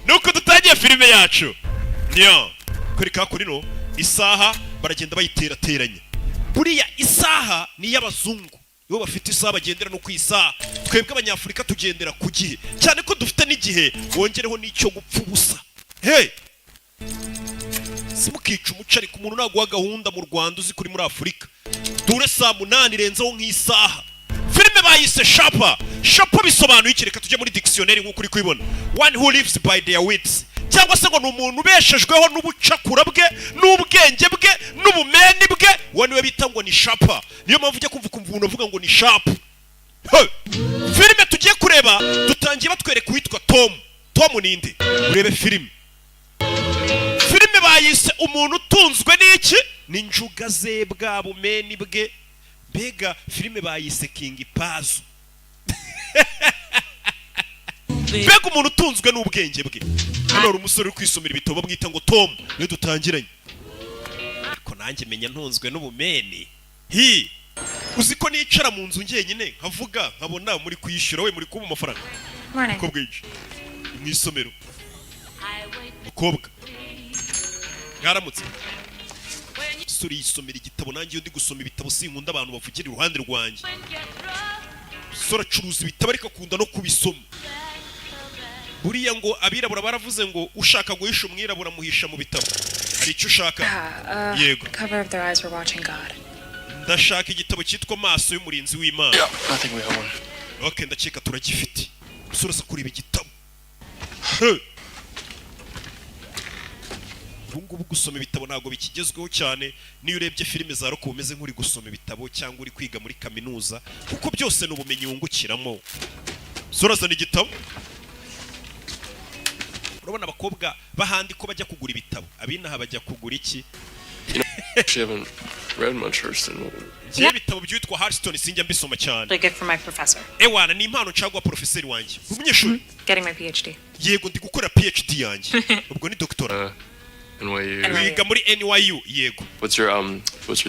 nuko dutangiye filime yacu niyo kwereka kuri no isaha baragenda bayiterateranya buriya isaha ni y'abazungu yo bafite isaha bagendera no kwisaha twebwe abanyafrika tugendera ku gihe cyane ko dufite n'igihe wongereho n'icyo gupfa ubusa hey simukica umucari ku muntu naguha gahunda mu Rwanda uzi kuri muri Afrika dure saa 8 irenzaho nk'isaha filime bayise Sharper bisobanuye iki reka tujye muri dictionary nk'uko uri kwibona one who lives by their wits cyangwa se ngo n'umuntu ubeshejweho n'ubucakura bwe n'ubwenge bwe n'ubumeni bwe wani we bita ngo ni Sharper niyo mpamvu ujya kumva umuntu uvuga ngo ni sharp filime tugiye kureba dutangiye batwereka witwa Tom ninde urebe filime bayise umuntu utunzwe n'iki n'injuga ze bwa bumeni bwe mbega filime bayise King Pazo mbega umuntu utunzwe n'ubwenge bwe hano umusore uri kwisomera ibitabo bamwita ngo Tom niyo dutangiranye ariko nanjye menya ntunzwe n'ubumeni uzi ko nicara mu nzu ngenyine nkavuga nkabona muri kuyishyura we muri kuba amafaranga uko bwije mwisomero mukobwa ngaramutse suri yisomera igitabo nanjye yo ndi gusoma ibitabo sinkunda abantu bavugira iruhande rwanjye sura curuza ibitabo ariko akunda no kubisoma buriya ngo abirabura baravuze ngo ushaka guhisha umwirabura muhisha mu bitabo hari icyo ushaka yego cover of their eyes were watching God ndashaka igitabo cyitwa Maso y'umurinzi w'Imana okay ndakeka turagifite sura sa kureba igitabo ubungubu gusoma ibitabo ntago bikigezweho cyane niyo urebye filime za roko umeze nk'uri gusoma ibitabo cyangwa uri kwiga muri kaminuza kuko byose n'ubumenyi wungukiramo sorazana igitabo urabona abakobwa bahandi ko bajya kugura ibitabo abinaha bajya kugura iki Ngiye ibitabo byitwa Hearthstone sinjya mbisoma cyane ewana ni impano cagwa professeur wanjye umunyeshuri yego ndi gukora PhD yanjye ubwo ni doctora wiga muri NYU yego what's your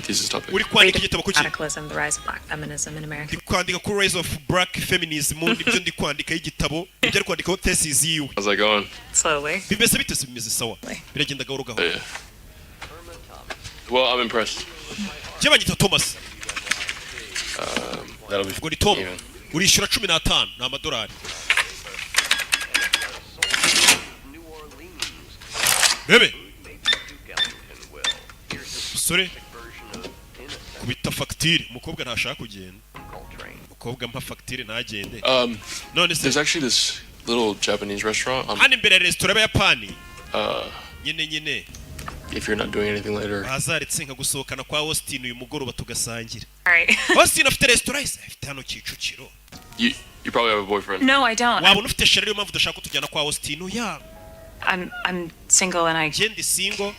thesis topic uri kwandika igitabo kuki Radicalism, the rise of black feminism in America ndi kwandika ku rise of black feminism nibyo ndi kwandika igitabo ibyo ari kwandika thesis yiwe how's that going slowly bimeze bite bimeze sawa biragenda gahoro gahoro well I'm impressed je banyita Thomas that'll be ngo ni Tom urishura 15 na $. Bebe sore kubita facture umukobwa ntashaka kugenda umukobwa mpa facture ntagende none there's actually this little Japanese restaurant hano imbere restaurant y'Abayapani nyine if you're not doing anything later bazaretse nka gusohokana kwa Austin uyu mugoroba tugasangira alright Austin afite restaurant afite hano Kicukiro you probably have a boyfriend no I don't wabona ufite shere yo mpamvu udashaka kutujyana kwa Austin I'm single and I Jendi single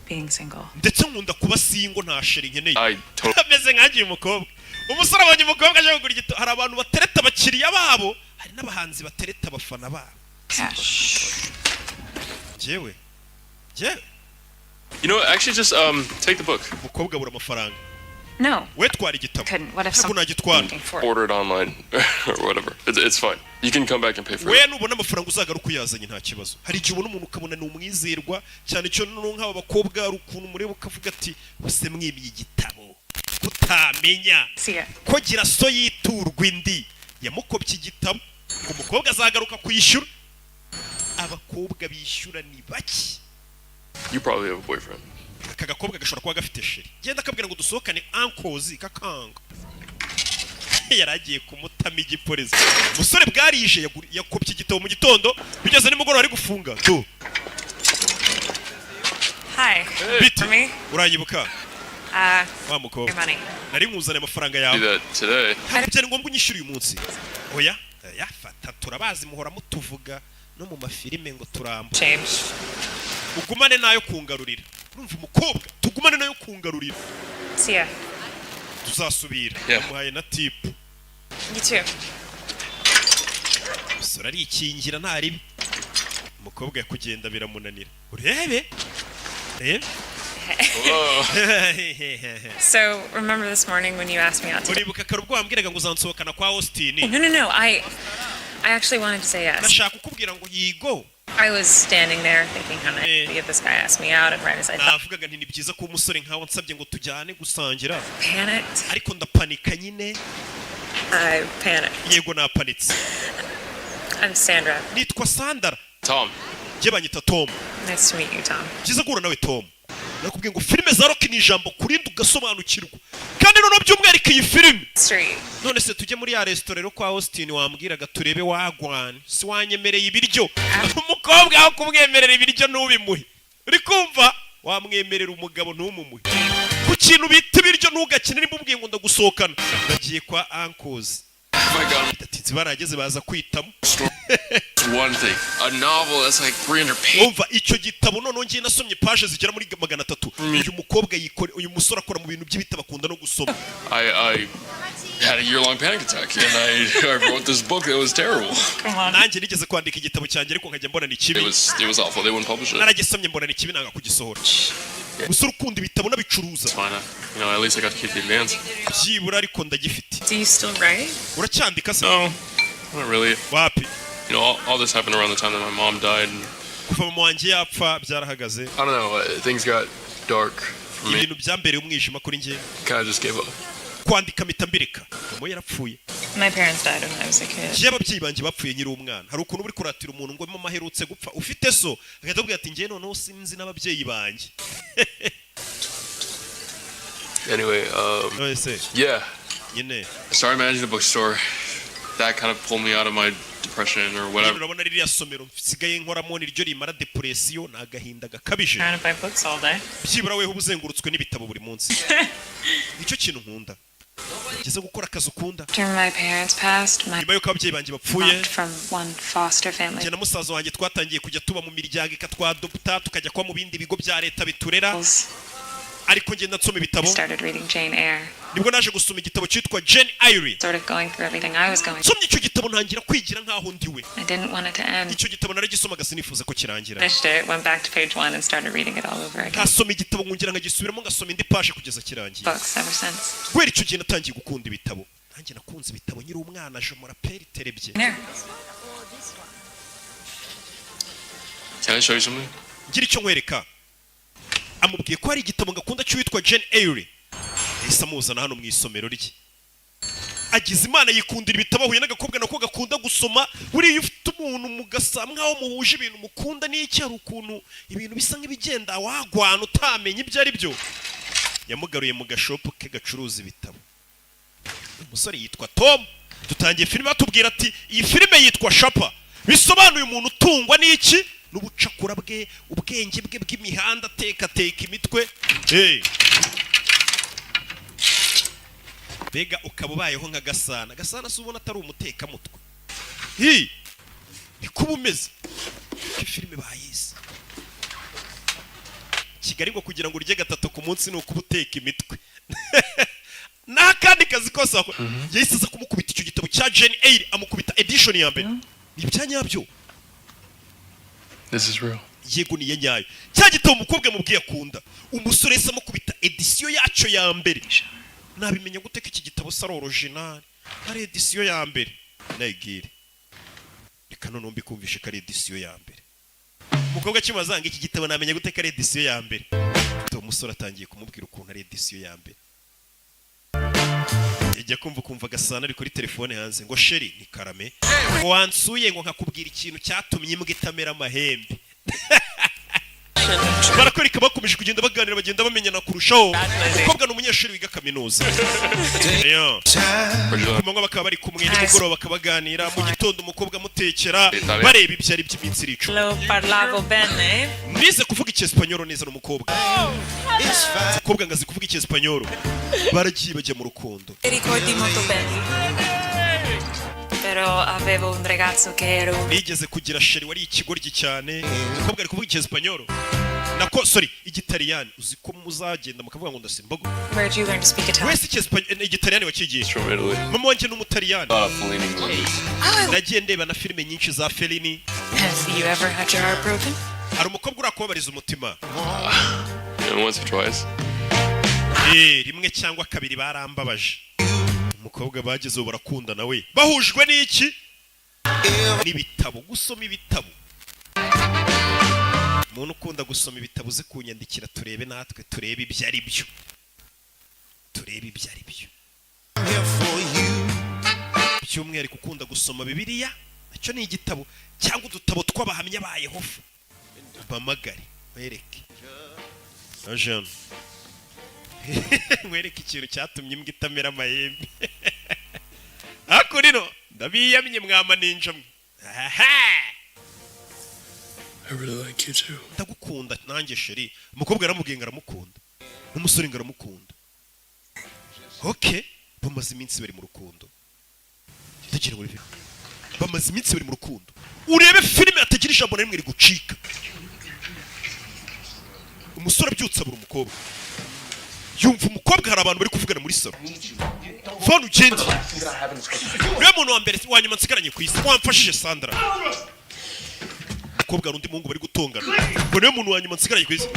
being single ndetse nkunda kuba single nta shere nkeneye ameze nkagiye umukobwa umusore abonye umukobwa aje kugura igito hari abantu batereta abakiriya babo hari n'abahanzi batereta abafana babo jewe you know actually just take the book umukobwa bura amafaranga no we twara igitabo what if someone order it online or whatever it's fine you can come back and pay for it we nubona amafaranga uzagaruka uyazanye nta kibazo hari igihe ubona umuntu ukabona ni umwizerwa cyane cyo nk'aba bakobwa rukuntu mureba ukavuga ati bose mwimiye igitabo utamenya ko gira so yiturwa indi yamukobye igitabo ngo umukobwa azagaruka kwishyura abakobwa bishyura ni baki you probably have a boyfriend akagakobwa gashobora kuba gafite sheri genda akabwira ngo dusohokane ankozi kakanga yaragiye kumutama igipolisi umusore bwarije yakopye igitabo mu gitondo bigeze nimugoroba ari gufunga to hi for me uranyibuka wa mukobwa nari nkuzana amafaranga yawe cyane ngombwa unyishyura uyu munsi oya yafata turabazi muhora mutuvuga no mu mafilime ngo turamba ugumane nayo kungarurira urumva umukobwa tugumane nayo kungarurira tuzasubira muhaye na tip you too sura ari ikingira ntari umukobwa yakugenda biramunanira urebe so remember this morning when you asked me out to uribuka karubwo wambwiraga ngo uzansohokana kwa Austin no I actually wanted to say yes nashaka kukubwira ngo yigo I was standing there thinking how nice to get this guy asked me out, and right as I thought, navugaga nti ni byiza ko umusore nkawe nsabye ngo tujyane gusangira panicked. ariko ndapanika nyine I panicked. yego napanitse I'm Sandra. nitwa Sandra Tom. jye banyita Tom Nice to meet you, Tom. byiza guhura nawe Tom nakubwiye ngo filime za Rocky ni ijambo kurinda ugasobanukirwa kandi noneho by'umwihariko iyi filime Street. none se tujye muri ya resitora kwa Austin wambwiraga turebe wagwan si wanyemereye ibiryo umukobwa aho kumwemerera ibiryo ntubimuhe uri kumva wamwemerera umugabo ntumumuhe ku kintu bita ibiryo ntugakine nimbubwiye ngo ndagusohokana nagiye kwa uncles Oh my God. bidatinze barageze baza kwitamo One thing. A novel that's like 300 pages. umva icyo gitabo noneho ngiye nasomye page zigera muri 300 uyu mukobwa uyu musore akora mu bintu by'ibitabo akunda no gusoma I had a year-long panic attack, and I wrote this book that was terrible. Come on. nanjye nigeze kwandika igitabo cyanjye ariko nkajya mbona ni kibi It was awful. They wouldn't publish it. naragisomye mbona ni kibi nanga kugisohora gusa ukunda ibitabo n'abicuruza It's fine. At least I got to keep the advance. byibura ariko ndagifite Do you still write? uracyandika se No, not really. wapi All this happened around the time that my mom died. And kuva mama wanjye yapfa byarahagaze I don't know. Things got dark for me. ibintu byambereye umwijima kuri njye Kind of just gave up. kwandika mpita mbireka mama yarapfuye My parents died when I was a kid. njye ababyeyi banjye bapfuye nyiri umwana hari ukuntu uri kuratira umuntu ngo mama aherutse gupfa ufite so agahita abwira ati njye noneho sinzi n'ababyeyi banjye Anyway, none se yeah. nyine I started managing a bookstore. That kind of pulled me out of my depression or nyine whatever. urabona ririya somero nsigaye nkoramo niryo rimara depression ni agahinda gakabije Trying to buy books all day. byibura weho uzengurutswe n'ibitabo buri munsi nicyo kintu nkunda ngeze gukora akazi ukunda After my parents passed, my nyuma y'uko ababyeyi banjye bapfuye moved from one foster family njye na musaza wanjye twatangiye kujya tuba mu miryango ikatwadopta tukajya kuba mu bindi bigo bya leta biturera ariko ngenda nsoma ibitabo started reading Jane Eyre, nibwo naje gusoma igitabo cyitwa Jane Eyre sort of going through everything I was going through. nsomye icyo gitabo ntangira kwigira nkaho ndiwe I didn't want it to end. icyo gitabo naragisomaga sinifuza ko kirangira Finished it, went back to page 1 and started reading it all over again. ntasoma igitabo nkungira nkagisubiramo ngasoma indi page kugeza kirangiye Books ever since. kubera icyo gihe natangiye gukunda ibitabo nanjye nakunze ibitabo nyiri umwana je muraperi terebye There. Can I show you something? ngira icyo nkwereka amubwiye ko hari igitabo ngakunda cy'uwitwa Jane Eyre yahise amuzana hano mu isomero rye agize imana yikundira ibitabo ahuye n'agakobwa nako gakunda gusoma buriya ufite umuntu mugasa mwaho muhuje ibintu mukunda n'iki hari ukuntu ibintu bisa nk'ibigenda wagwana utamenya ibyo ari byo yamugaruye mu gashopu ke gacuruza ibitabo umusore yitwa Tom dutangiye filime atubwira ati iyi filime yitwa Sharper bisobanuye umuntu utungwa n'iki n'ubucakura bwe ubwenge bwe bw'imihanda teka imitwe bega ukaba ubayeho nka gasana si ubona atari umutekamutwe nikuba umeze ko filime bayizi Kigali ngo kugira ngo urye gatatu ku munsi ni ukuba uteka imitwe n'akandi kazi kose yahise aza kumukubita icyo gitabo cya Jane Eyre amukubita edition ya mbere ni ibyanyabyo. This is real. Yego ni yanyayo. Cya gitabo umukobwa mubwiye akunda. Umusore yese amukubita edition yacyo ya mbere. Nabimenya gute ko iki gitabo sari original. Ari edition ya mbere. Nayigire. Reka none mbikumvishe ko ari edition ya mbere. Umukobwa kimazanga iki gitabo namenya gute ko ari edition ya mbere. Umusore atangiye kumubwira ukuntu ari edition ya mbere. Ijya kumva Gasana ari kuri telefone hanze ngo sheri ni karame ngo wansuye ngo nkakubwira ikintu cyatumye imbwa itamera amahembe. Barakoreka bakomeje kugenda baganira bagenda bamenyana kurushaho. Umukobwa n'umunyeshuri wiga kaminuza. Kumanywa bakaba bari kumwe n'umugoroba bakabaganira mu gitondo umukobwa mutekera bareba ibyo ari by'iminsi ricu. Lo parlavo bene. Nize kuvuga icyesipanyoro neza n'umukobwa. Umukobwa ngazi kuvuga icyesipanyoro. Baragiye bajya mu rukundo. Ricordi molto bene. Però avevo un ragazzo che ero. Nigeze kugira sheri wari ikigoryi cyane. Umukobwa ari kuvuga icyesipanyoro. Nako sorry igitaliyani uzi ko muzagenda mukavuga ngo ndasimbago. Where did you learn to speak Italian? Wese igitaliyani wakigiye. From Italy. Mama wanje n'umutaliyani. Fellini movies. Nagiye ndeba na filime nyinshi za Fellini. Have you ever had your heart broken? Hari umukobwa urakubabariza umutima. Once or twice. Rimwe cyangwa kabiri barambabaje. Umukobwa bagezeho barakunda nawe. Bahujwe n'iki? N'ibitabo, gusoma ibitabo. umuntu ukunda gusoma ibitabo uzi kunyandikira turebe natwe turebe ibyo ari byo by'umwihariko ukunda gusoma bibiliya nacyo ni igitabo cyangwa udutabo tw'abahamya ba Yehova mpamagare mwereke Jean mwereke ikintu cyatumye imbwa itamera amahembe hakurino ndabiyamye mwama ninja mwe I really like you too. ndagukunda nanjye sheri umukobwa yaramubwiye ngo aramukunda n'umusore ngo aramukunda okay bamaze iminsi bari mu rukundo ndakira muri filime bamaze iminsi bari mu rukundo urebe filime atagira ijambo na rimwe rigucika umusore abyutsa buri umukobwa yumva umukobwa hari abantu bari kuvugana muri salo vana ugende niwe muntu wa mbere wanyuma nsigaranye ku isi wamfashije Sandra umukobwa hari undi muhungu bari gutongana ngo niwe muntu wanyuma nsigaranye ku isi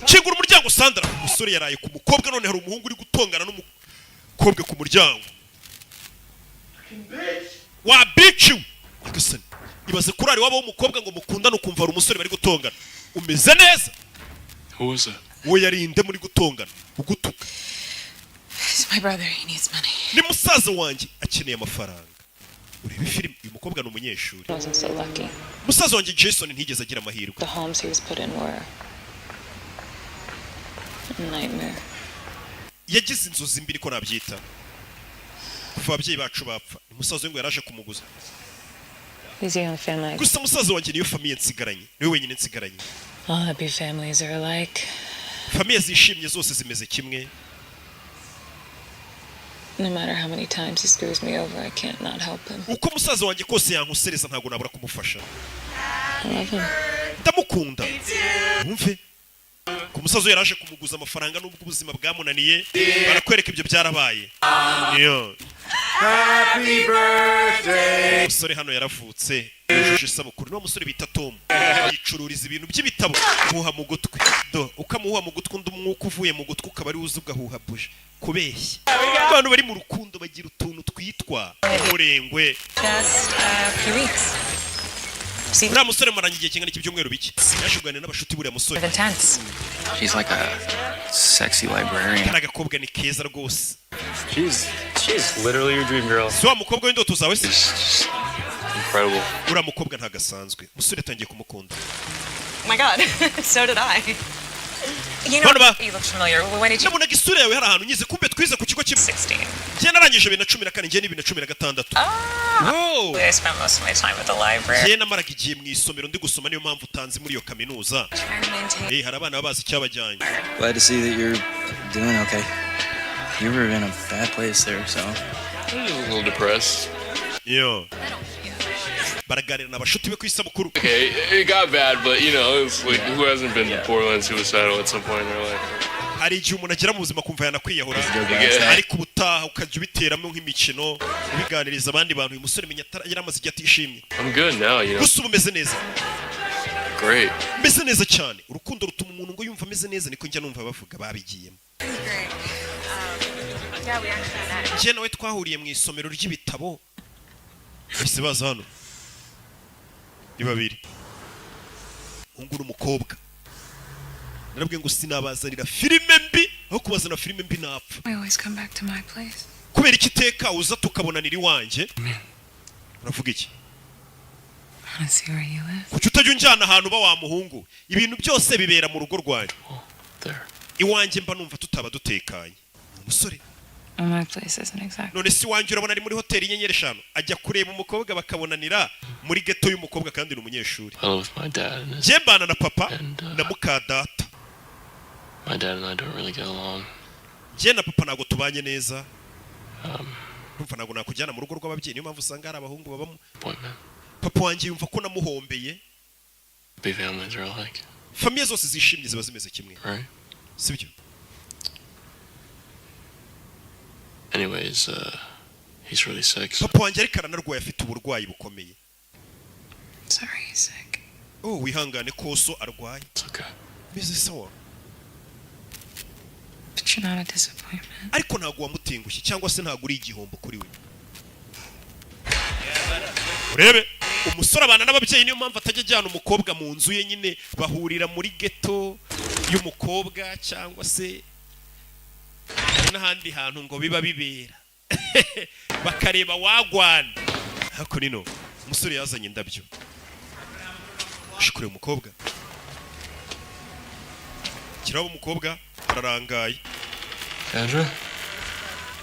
kingura umuryango Sandra umusore yaraye ku mukobwa none hari umuhungu uri gutongana n'umukobwa ku muryango wa bitch Agasobanuye ibaze kurari wabo w'umukobwa ngo mukundane ukumva hari umusore bari gutongana umeze neza Who was that? we yarinde muri gutongana ugutuka It's my brother. He needs money. ni musaza wanjye akeneye amafaranga urebe filime uyu mukobwa ni umunyeshuri He wasn't so lucky. musaza wanjye Jason ntigeze agira amahirwe The homes he was put in were a nightmare. yagize inzozi mbiri ko nabyita kuva ababyeyi bacu bapfa ni musaza we ngo yaraje kumuguza He's the only family. gusa musaza wanjye niyo famiye nsigaranye niwe wenyine nsigaranye All happy families are alike. famiye zishimye zose zimeze kimwe No matter how many times he screws me over, I can't not help him. uko musaza wanjye kose yankusereza ntabwo nabura kumufasha I love him. ndamukunda wumve ku musaza yaraje kumuguza amafaranga n'ubwo ubuzima bwamunaniye barakwereka ibyo byarabaye iyo Happy birthday. umusore hano yaravutse yujuje isabukuru niwo musore bita Tom yicururiza ibintu by'ibitabo muha mu gutwi do ukamuha mu gutwi undi umwuka uvuye mu gutwi ukaba ari uzi ugahuha buje kubeshya abantu bari mu rukundo bagira utuntu twitwa umurengwe Just a few weeks. See, uriya musore maranye igihe kingana ibyumweru bike yaje kuganira n'abashuti buriya musore intense. She's like a sexy librarian. kari agakobwa ni keza rwose She's literally your dream girl. si wa mukobwa w'indoto zawe se Incredible. uriya mukobwa ntago asanzwe umusore atangiye kumukunda Oh my god, so did I. You know, What about- you look familiar. When did you? nabonaga isura yawe hari ahantu nyize kumbe twize ku kigo kimwe 16. njye narangije 2014 njye ni 2016 wow I spent most of my time at the library. njye namaraga igihe mu isomero ndi gusoma niyo mpamvu utanze muri iyo kaminuza Trying to maintain. hari abana baba bazi icyabajyanye Glad to see that you're doing okay. You were in a bad place there, so. I was a little depressed. yo baraganira n'abashuti be ku isabukuru Okay, it got bad, but you know, it's like who hasn't been borderline suicidal at some point in their life? hari igihe umuntu agera mu buzima kumva yanakwiyahura Yeah. ariko ubutaha ukajya ubiteramo nk'imikino ubiganiriza abandi bantu uyu musore menya yari amaze igihe atishimye I'm good now, you know. gusa ubu umeze neza Great. meze neza cyane urukundo rutuma umuntu ngo yumva ameze neza niko njya numva bavuga babigiyemo Yeah, we actually met. njye nawe twahuriye mu isomero ry'ibitabo bahise baza hano ni babiri umuhungu n'umukobwa narabwiye ngo sinabazanira filime mbi aho kubazana filime mbi napfa We always come back to my place. kubera iki iteka uza tukabonanira iwanjye uravuga iki I want to see where you live. kuki utajya unjyana ahantu uba wa muhungu ibintu byose bibera mu rugo rwanjye There. iwanjye mba numva tutaba dutekanye umusore Well, my place isn't exactly. none si iwanjye urabona ari muri hoteli y'inyenyeri eshanu ajya kureba umukobwa bakabonanira muri geto y'umukobwa kandi ni umunyeshuri I live with my dad, and njye mbana na papa And, na muka data my dad and I don't really get along. njye na papa ntabwo tubanye neza Um, numva ntabwo nakujyana mu rugo rw'ababyeyi niyo mpamvu usanga hari abahungu babamo appointment. papa wanjye yumva ko namuhombeye Big families are alike, famiye zose zishimye ziba zimeze kimwe right? sibyo Anyways, he's really sick. So papa wanjye ariko aranarwaye afite uburwayi bukomeye Sorry, he's sick. oh wihangane koso arwaye it's okay. meze sawa But you're not a disappointment. ariko ntabwo wamutengushye cyangwa se ntabwo uri igihombo kuri we urebe umusore abana n'ababyeyi niyo mpamvu atajya ajyana umukobwa mu nzu ye nyine bahurira muri ghetto y'umukobwa cyangwa se n'ahandi hantu ngo biba bibera bakareba wagwana hako nino umusore yazanye indabyo shikure umukobwa kirabo umukobwa ararangaye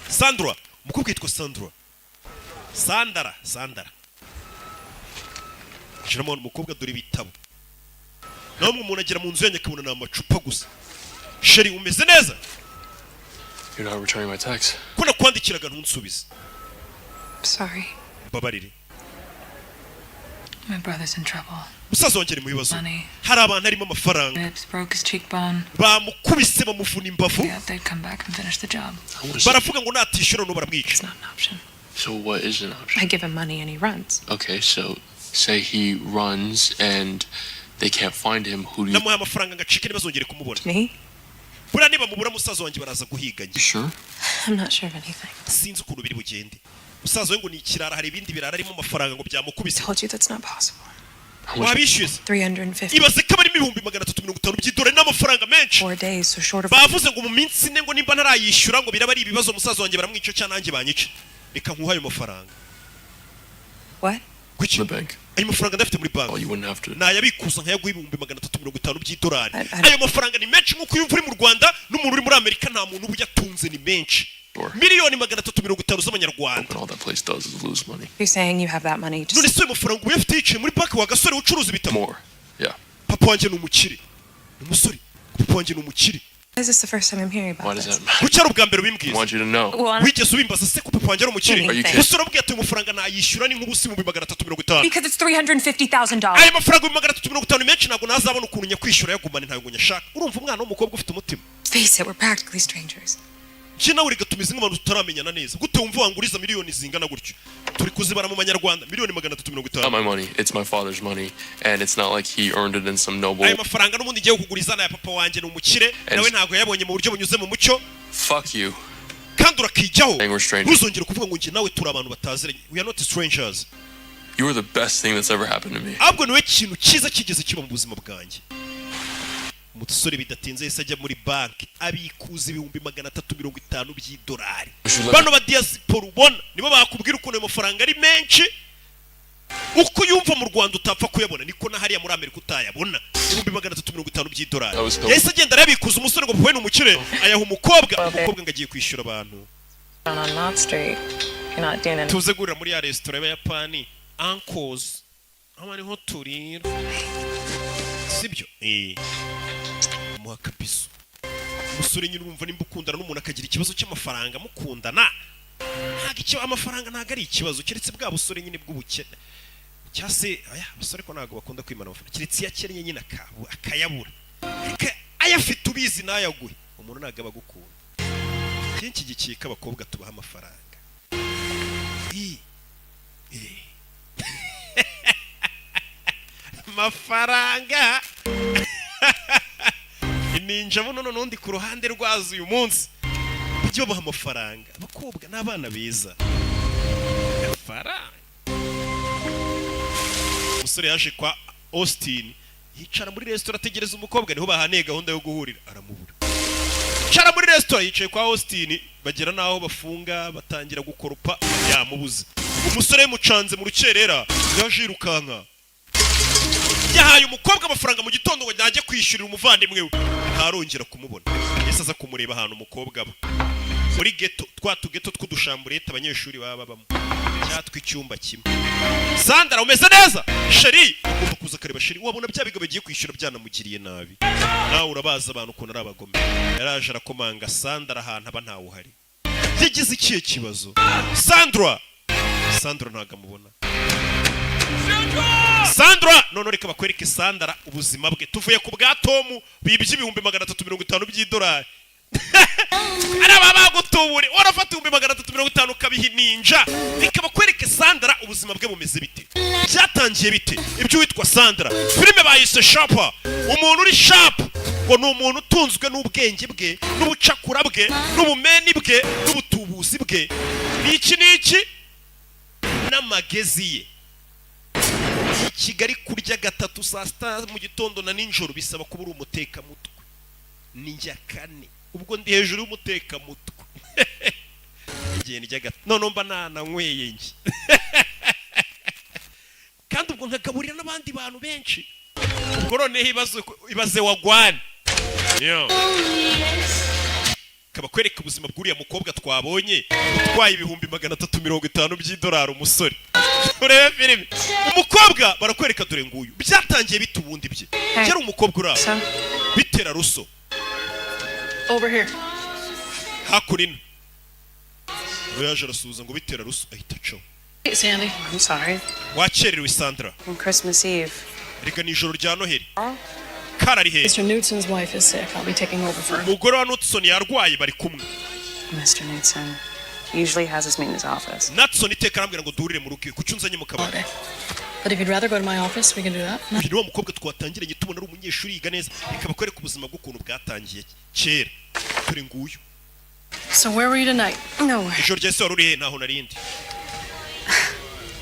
Sandra umukobwa yitwa Sandra shiramo umukobwa dore bitabo naho umuntu agera mu nzu yanjye akabona n'amacupa gusa sheri umeze neza You're not returning my text. Kuna kwandikiraga ntunsubize Sorry. babarire My brother's in trouble. musaza wanjye mu bibazo Money. hari abantu harimo amafaranga Ribs broke his cheekbone. bamukubise bamuvuna imbavu Yeah, they'd come back and finish the job. baravuga ngo natishyura no baramwica It's not an option. So what is an option? I give him money and he runs. Okay, so say he runs and they can't find him. Who do you? namuha amafaranga ngacike ntibazongere kumubona Me? buriya niba mubura musaza wanjye baraza guhiganye You sure? I'm not sure of anything. sinzi ukuntu biri bugende musaza we ngo ni ikirara hari ibindi birara arimo amafaranga ngo byamukubise Told you that's not possible. wabishyuza 350. ibaze ko barimo 350 by'idolari n'amafaranga menshi 4 days, so short of. bavuze ngo mu minsi ine ngo nimba ntarayishyura ngo biraba ari ibibazo musaza wanjye baramwica cyangwa nanjye banyica reka nkuha ayo mafaranga What? kuki The bank. ayo mafaranga ndafite muri Oh, banki you wouldn't have to. nayabikuza nkayaguha 350 by'idolari I- ayo mafaranga ni menshi nk'uko iyo uri mu Rwanda n'umuntu uri muri Amerika nta muntu uba uyatunze ni menshi Sure. miliyoni 350 z'amanyarwanda And all that place does is lose money. You're saying you have that money none just. se ayo mafaranga uba uyafite yicaye muri banki wa gasore ucuruza ibitabo More. Yeah. papa wanjye ni umukire ni umusore papa wanjye ni umukire Why is this the first time I'm hearing Why about does this? that matter? kuki ari ubwa mbere I ubimbwiza want you to know. Well, wigeze ubimbaza se ko papa wanjye ari umukire Are you kidding? umusore abwiye ati amafaranga nayishyura ni nk'ubusi mu 350 because it's $350,000. ayo mafaranga 350 ni menshi ntabwo nazabona ukuntu nyakwishyura yagumane ntabwo nyashaka urumva umwana w'umukobwa ufite umutima Face it, we're practically strangers. njye nawe reka tumize nk'abantu tutaramenyana neza gute wumva wanguriza miliyoni zingana gutyo turi kuzibara mu manyarwanda miliyoni Not 350 my money. It's my father's money, and it's not like he earned it in some noble. ayo mafaranga n'ubundi ngiye kuguriza na papa wanjye ni umukire nawe ntabwo yabonye mu buryo bunyuze mu mucyo Fuck you. kandi urakijyaho Saying we're strangers. ntuzongere kuvuga ngo njye nawe turi abantu bataziranye we are not strangers You were the best thing that's ever happened to me. ahubwo niwe kintu cyiza kigeze kiba mu buzima bwanjye umusore bidatinze yahise ajya muri banki abikuza 350 by'idolari bano ba diaspora ubona nibo bakubwira ukuntu ayo mafaranga ari menshi uko yumva mu Rwanda utapfa kuyabona niko na hariya muri Amerika utayabona 350 by'idolari yahise agenda arabikuza umusore ngo papa we ni umukire ayaha umukobwa ngo agiye kwishyura abantu On Knott Street. You're not doing it. tuze gurira muri ya resitora y'abayapani uncles aho ari nko turira sibyo muha kabiso umusore nyine urumva nimba ukundana n'umuntu akagira ikibazo cy'amafaranga mukundana ntabwo icyo amafaranga ntabwo ari ikibazo keretse bwa busore nyine bw'ubukene cyangwa se aya abasore ko ntabwo bakunda kwimana amafaranga keretse iyo akennye nyine akayabura ayafite ubizi nayaguhe umuntu ntabwo aba agukunda kenshi gikika abakobwa tubaha amafaranga amafaranga ninja buno n'undi ku ruhande rwazo uyu munsi ujye babaha amafaranga abakobwa n'abana beza amafaranga umusore yaje kwa Austin yicara muri resitora ategereza umukobwa niho bahaniye gahunda yo guhurira aramubura yicara muri resitora yicaye kwa Austin bagera naho bafunga batangira gukoropa yamubuze umusore yamucanze mu rukerera yaje yirukanka yahaye umukobwa amafaranga mu gitondo ngo ajye kwishyurira umuvandimwe we ntarongera kumubona yese aza kumureba ahantu umukobwa aba muri ghetto twatugeto tw'udushamburete abanyeshuri baba babamo cyatwa icyumba kimwe Sandra umeze neza sheri ugomba kuza kareba sheri wabona bya biga bagiye kwishyura byanamugiriye nabi nawe urabaza abantu ukuntu ari abagome yaraje arakomanga Sandra ahantu aba ntawe uhari yagize ikihe kibazo Sandra ntago amubona Sandra none reka bakwereke Sandra ubuzima bwe tuvuye ku bwa Tom bibye 350 by'idolari araba bagutubure warafata 350 kabihi ninja reka bakwereke Sandra ubuzima bwe bumeze bite byatangiye bite ibyo witwa Sandra filime bayise Sharper umuntu uri sharp ngo ni umuntu utunzwe n'ubwenge bwe n'ubucakura bwe n'ubumeni bwe n'ubutubuzi bwe n'iki n'amagezi ye Kigali kurya gatatu saa sita mu gitondo na ninjoro bisaba kuba uri umutekamutwe. Ni njya kane ubwo ndi hejuru y'umutekamutwe. Igihe ndya gatatu none mba nananyweye ngi. Kandi ubwo nkagaburira n'abandi bantu benshi. Ubwo noneho ibaze wagwana. Yo. Kaba kwereka ubuzima bw'uriya mukobwa twabonye utwaye ibihumbi 350 by'idolari umusore. Urebe filime umukobwa barakwereka dore nguyu byatangiye bita ubundi bye cyari umukobwa ura bitera ruso Over here. hakurino yaje arasuhuza ngo bitera ruso ahita acaho. Hey, Sandy. I'm sorry. Wakererewe Sandra On Christmas Eve. rega nijoro rya Noheli karari he Mr. Newton's wife is sick. I'll be taking over for her. umugore wa Nutson yarwaye bari kumwe. Mr. Newton usually has us meet in his office. Nutson iteka arambwira ngo durire mu rugo kucyunzanye mu kabari. Holiday. But if you'd rather go to my office, we can do that. Uyu mukobwa twatangiranye tubona ari umunyeshuri yiga neza ikaba kwereka ubuzima bw'ukuntu bwatangiye kera turi nguyu. So where were you tonight? Nowhere. Ijoro ryese wari urihe ntaho narindi.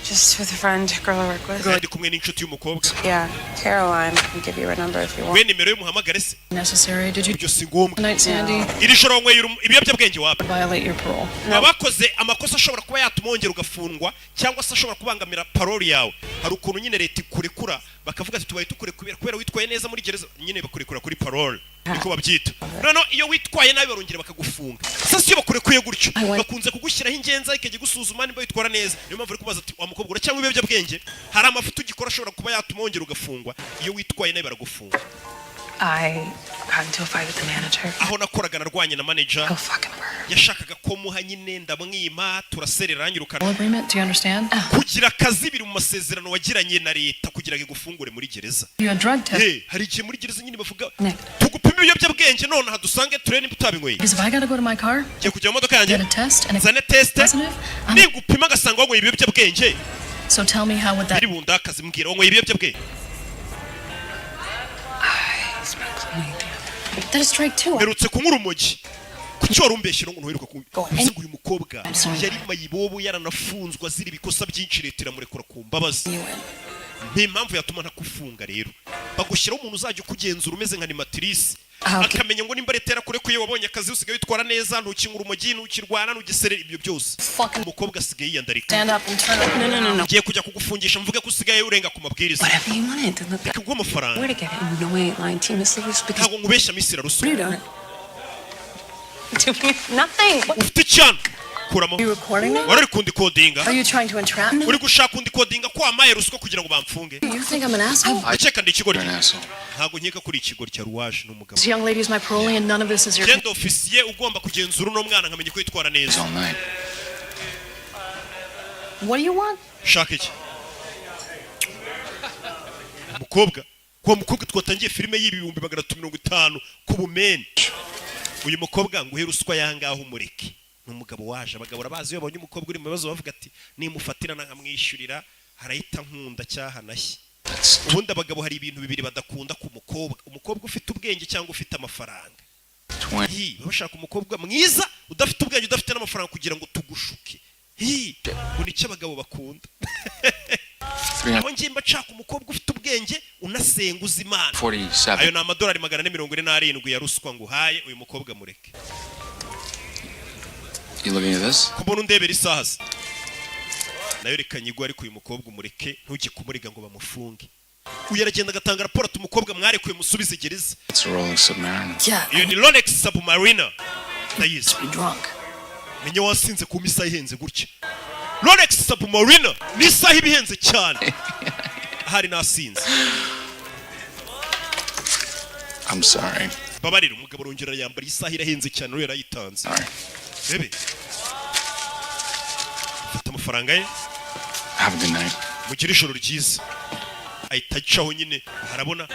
Just with a friend, girl I work with. Ndi kumwe n'inshuti y'umukobwa. Yeah, Caroline. I can give you her number if you want. We nimero y'umuhamagare se Necessary. Did you ibyo si ngombwa. tonight, Sandy? Iri joro wanyweye ibiyobyabwenge wapi. Violate your parole. Abakoze amakosa ashobora kuba yatuma wongera ugafungwa cyangwa se ashobora kubangamira parole yawe. Hari ukuntu nyine leta ikurekura bakavuga ati tubaye tukure kubera witwaye neza muri gereza nyine bakurekura kuri parole. Niko babyita. None iyo witwaye nabi barongera bakagufunga. Sasa iyo bakurekuye gutyo bakunze kugushyiraho ingenza ikajya gusuzuma niba witwara neza. Niyo mpamvu uri kubaza ati wa mukobwa cyangwa ibiyobyabwenge hari amafuta ugikora ashobora kuba yatuma wongera ugafungwa. Iyo witwaye nabi baragufunga. I got into a fight with the manager. Aho nakoraga narwanye na manager Go fucking work. yashakaga ko muha nyine ndamwima turaserera anyirukana. Agreement? Do you understand? Kugira akazi biri mu masezerano wagiranye na leta kugira ngo igufungure muri gereza. You had drug test. Hari igihe muri gereza nyine bavuga Negative. tugupima ibiyobyabwenge none hadusange turene utabinyweye. Because if I gotta go to my car, Ngiye kujya mu modoka yanjye get a test, and zane test positive, ningupima gasanga wanyweye ibiyobyabwenge so tell me how would that? biri bunda akazi mbwira wanyweye ibiyobyabwenge. That is strike two. Mperutse kunywa urumogi kuki wari umbeshye ngo ntuheruka Go kunywa. ahead. Uyu mukobwa yari mayibobo yaranafunzwa ziri bikosa byinshi leta iramurekura ku mbabazi. You win. N'impamvu yatuma ntakufunga rero bagushyiraho umuntu uzajya ukugenzura umeze nka animatrice Okay. akamenya ngo nimba leta yarakurekuye wabonye akazi usigaye witwara neza ntukinywa urumogi ntukirwana ntugiserera ibyo byose. Fucking Umukobwa asigaye yiyandarika. stand up and turn up. No. Ngiye kujya kugufungisha mvuge ko usigaye urenga ku mabwiriza. Whatever you wanted. And look, Kuguha amafaranga where to get it? No, we ain't lying to you, Miss Lewis, because ntabwo nkubeshya misira ruswa. what are you doing? Nothing. Ufite icyana kuramo. Are you recording me? Wari uri kundikodinga Are you trying to entrap me? uri gushaka kundikodinga ko wamaye ruswa kugira ngo bamfunge. You think I'm an asshole? Ndakeka ndi ikigori. You're an asshole. Ntabwo nkeka kuri ikigori cya ruwaje n'umugabo. This young lady is my parolee and none of this is your. Genda ofisiye ugomba kugenzura uno mwana nkamenya ko yitwara It's neza. all night. What do you want? Shaka iki umukobwa kuwa mukobwa twatangiye filime y'ibihumbi 350 ku bumeni. Uyu mukobwa ngo uhe ruswa yangaho umureke n'umugabo waje abagabo urabazi iyo babonye umukobwa uri mu bibazo bavuga ati nimufatira nkamwishyurira harahita nkunda cyahanashye. Ubundi abagabo hari ibintu bibiri badakunda ku mukobwa, umukobwa ufite ubwenge cyangwa ufite amafaranga. Bashaka umukobwa mwiza udafite ubwenge udafite n'amafaranga kugira ngo tugushuke. Ngo nicyo abagabo bakunda. Aho ngiye mbashaka umukobwa ufite ubwenge unasenguza Imana. 47. Ayo ni amadolari 447 ya ruswa ngo haye uyu mukobwa mureke. You looking at this? Kubona undebera isaha se. Nayo rekanyigwa ariko uyu mukobwa umureke ntugikumuriga ngo bamufunge. Uyaragenda agatanga raporo ati umukobwa mwarekuye musubize gereza. It's a rolling submariner. Yeah. Iyo ni Rolex Submariner. Ndayizi. Be drunk. Menye wasinze ku misa ihenze gutya. Rolex Submariner ni isaha ibihenze cyane. Hari nasinze. I'm sorry. Babarira umugabo rongera yambara isaha irahenze cyane rero yarayitanze. Sorry. Bebe. Fata amafaranga ye. Have a good night. Mugire ijoro ryiza. Ahita acaho nyine harabona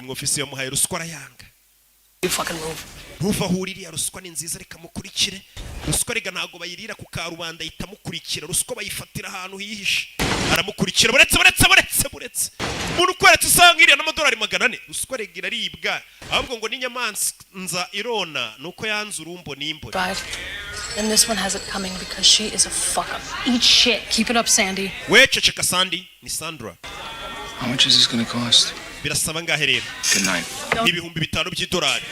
mu ofisi yamuhaye ruswa arayanga. You fucking move. Ntuva ahuririya ruswa ni nziza reka mukurikire. Ruswa rega ntago bayirira ku karubanda ahita mukurikira. Ruswa bayifatira ahantu hihishe. Aramukurikira buretse. Umuntu kweretse usanga iriya n'amadolari 400. Ruswa rega iraribwa. Ahubwo ngo n'inyamanza irona nuko yanze urumbo n'imbo. Drive. And this one has it coming because she is a fuck up. Eat shit. Keep it up, Sandy. We ceceka Sandy ni Sandra. How much is this going to cost? birasaba ngahe rero Good night. ibihumbi 5 by'idolari.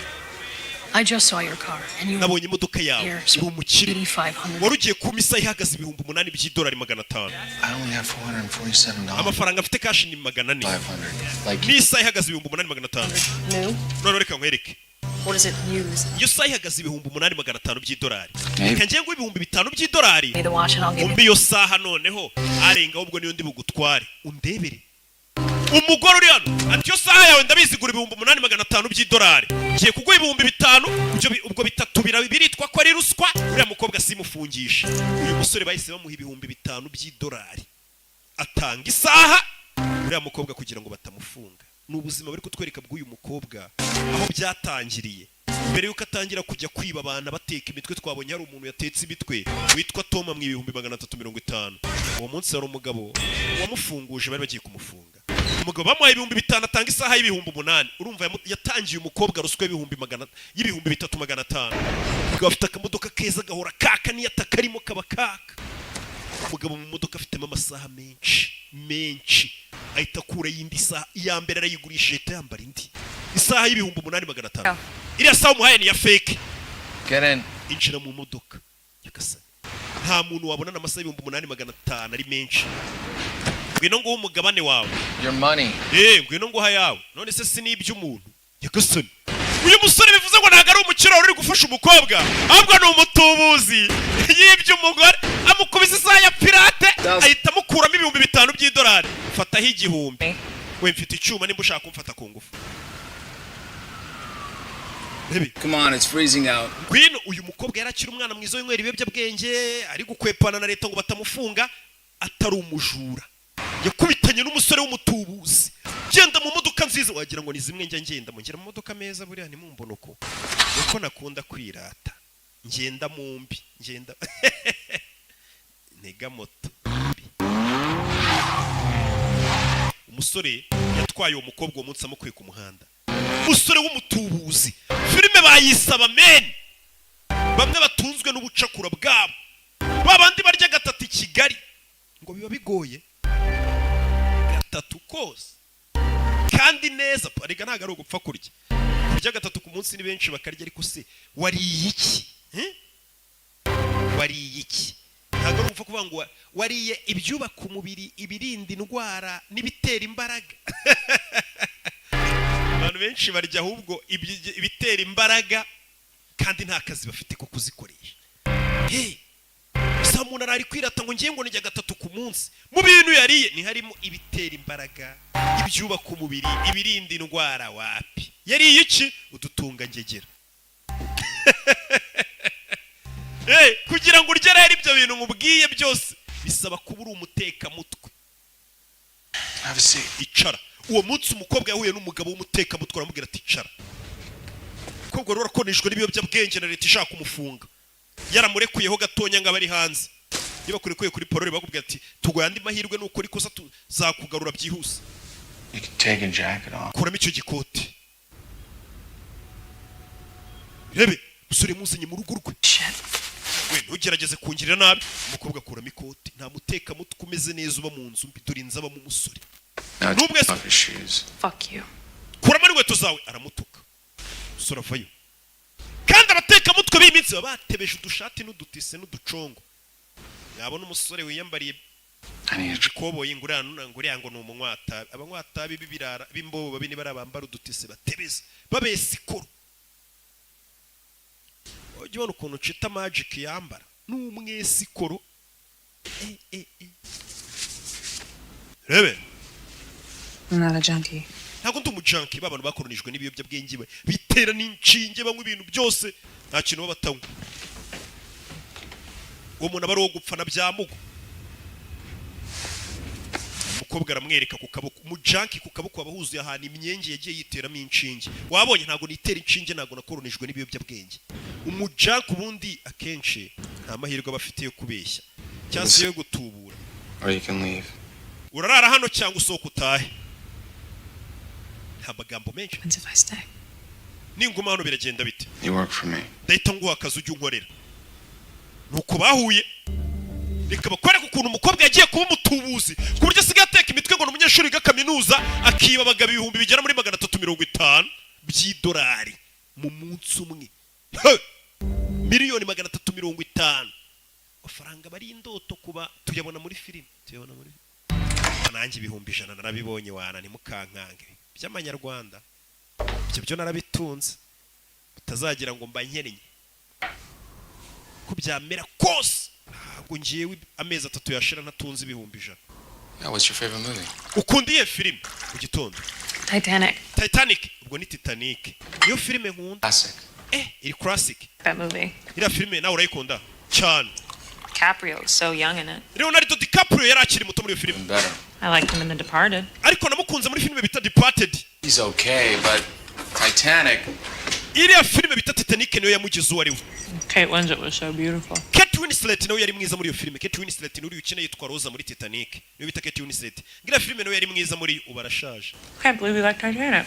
I just saw your car, and you nabonye imodoka yawe here, uri so umukire 8,500. wari ugiye kumisa ihagaze ibihumbi 8 by'idolari 500. I only have $447. amafaranga afite kashi ni 400. 500. Like n'isa ihagaze ibihumbi 8,500. New? none reka nkwereke What is it used? iyo saa ihagaze ibihumbi 8,500 by'idolari Maybe. reka ngiye ngo ibihumbi 5 by'idolari Pay the watch, and I'll give umbi you. iyo saha noneho arenga ahubwo niyo ndi bugutware undebere umugore uri hano ati iyo saha yawe ndabizigura ibihumbi 8,500 by'idolari ngiye kuguha ibihumbi 5 ubwo bitatu biritwa ko ari ruswa uriya mukobwa simufungisha uyu musore bahise bamuha ibihumbi 5 by'idolari atanga isaha uriya mukobwa kugira ngo batamufunga. Ni ubuzima bari kutwereka bw'uyu mukobwa aho byatangiriye mbere yuko atangira kujya kwiba abana bateka imitwe. Twabonye hari umuntu yatetse imitwe witwa Tom mu ibihumbi 350. uwo munsi hari umugabo wamufunguje bari bagiye kumufunga. umugabo bamuhaye ibihumbi 5 atanga isaha y'ibihumbi 8. urumva yatangiye umukobwa ruswa y'ibihumbi 3,500. umugabo afite akamodoka keza gahora kaka niyo atakarimo kaba kaka. umugabo mu modoka afitemo amasaha menshi ahita akura yindi saha iya mbere arayigurisha ahita yambara indi isaha y'ibihumbi 8,500. iriya saha umuhaye ni ya fake. get in. injira mu modoka yakasa nta muntu wabona n'amasaha y'ibihumbi 8,500 ari menshi. ngwino ngo umugabane wawe Your money. ngwino ngo hayawe none se si n'iby'umuntu yakasoni. uyu musore bivuze ngo ntago ari umukiro uri gufasha umukobwa ahubwo ni umutubuzi y'iby'umugore amukubise isaha ya pirate ahita amukuramo ibihumbi 5 by'idolari. fataho igihumbi we mfite icyuma nimba ushaka kumfata ku ngufu. Come on, it's freezing out. ngwino uyu mukobwa yarakira umwana mwiza w'inywera ibiyobyabwenge ari gukwepana na leta ngo batamufunga atari umujura. yakubitanye n'umusore w'umutubuzi genda mu modoka nziza wagira ngo ni zimwe ngenda mu ngira mu modoka meza buriya ni mumbona uko uko nakunda kwirata ngenda mumbi ngenda ntega moto. umusore yatwaye uwo mukobwa uwo munsi amukuye ku muhanda. umusore w'umutubuzi filime bayisaba men bamwe batunzwe n'ubucakura bwabo babandi barya gatatu i Kigali ngo biba bigoye gatatu kose kandi neza arega ntago ari ugupfa kurya gatatu ku munsi ni benshi bakarya ariko se wariye iki wariye iki ntago ari ugupfa kuvuga ngo wariye ibyubaka umubiri ibirinda indwara n'ibitera imbaraga. abantu benshi barya ahubwo ibitera imbaraga kandi nta kazi bafite ko kuzikoresha. umuntu arari kwirata ngo ngiye ngo nijya gatatu ku munsi mu bintu yariye ni harimo ibitera imbaraga ibyubaka umubiri ibirinda indwara wapi yariye iki udutunga ngegera. kugira ngo urye rero ibyo bintu nkubwiye byose bisaba kuba uri umutekamutwe. icara uwo munsi umukobwa yahuye n'umugabo w'umutekamutwe aramubwira ati icara. umukobwa rero arakoneshwa n'ibiyobyabwenge na leta ishaka kumufunga yaramurekuyeho gatonya ngo abari hanze. niba kurekuye kuri parole bakubwira ati tugoye andi mahirwe nuko uri kosa tuzakugarura byihuse. kuramo icyo gikote rebe musore muzanye mu rugo rwe we ntugerageze kungirira nabi. umukobwa kuramo ikote nta mutekamutwe umeze neza uba mu nzu mbi dore inzaba mu musore n'ubwe Fuck you. kuramo inkweto zawe aramutuka. umusore avayo kandi abatekamutwe b'iminsi baba batebeje udushati n'udutise n'uducongo. yabona umusore wiyambariye ikoboyi nguriya ngo ni umunywatabi. abanywatabi b'ibirara b'imbobo babini bari abambara udutise batebeza babese ikoro. ujya ubona ukuntu cita magic yambara n'umwesi ikoro. rebe I'm not a junkie. ntabwo ndi umujunkie b'abantu bakoronijwe n'ibiyobyabwenge bitera n'inshinge banywa ibintu byose nta kintu baba batanywa. uwo muntu aba ari uwo gupfa na byamugo. umukobwa aramwereka ku kaboko umujunkie ku kaboko aba huzuye ahantu imyenge yagiye yiteramo inshinge. wabonye ntabwo nitera inshinge ntabwo nakoronijwe n'ibiyobyabwenge. umujunkie ubundi akenshi nta mahirwe aba afite yo kubeshya cyangwa se yo gutubura. urarara hano cyangwa usohoka utahe nta magambo menshi. ninguma hano biragenda bite ndahita nguha akazi ujya unkorera. nuko bahuye reka bakwereka ukuntu umukobwa yagiye kuba umutubuzi ku buryo asigaye ateka imitwe ngo ni umunyeshuri wiga kaminuza akiba abagabo 1000 bigera muri 350 by'idolari mu munsi umwe. Miliyoni 350. Amafaranga bari indoto kuba tuyabona muri filime. Nanjye 100,000 narabibonye wana ni mukankange by'amanyarwanda. Ibyo byo narabitunze. Utazagira ngo mba nkenye. Ko byamera kose. Ntabwo ngiye amezi 3 yashira natunze 100,000. Yeah, what's your favorite movie? Ukundiye filime mu gitondo? Titanic. Ubwo ni Titanic. Iyo filime nkunda. Classic. Iri classic. That movie. Ira filime nawe urayikunda cyane. DiCaprio was so young in it. Leonardo DiCaprio yari akiri muto muri iyo filime. Better. I liked him in The Departed. Ariko namukunze muri filime bita Departed. He's okay, but Titanic. Iriya filime bita Titanic niyo yamugize uwo ari we. Kate Winslet was so beautiful. Kate Winslet nawe yari mwiza muri iyo filime. Kate Winslet ni uri ukina yitwa Rosa muri Titanic. Niyo bita Kate Winslet. Ngira filime nawe yari mwiza muri ubarashaje. Can't believe you like Titanic.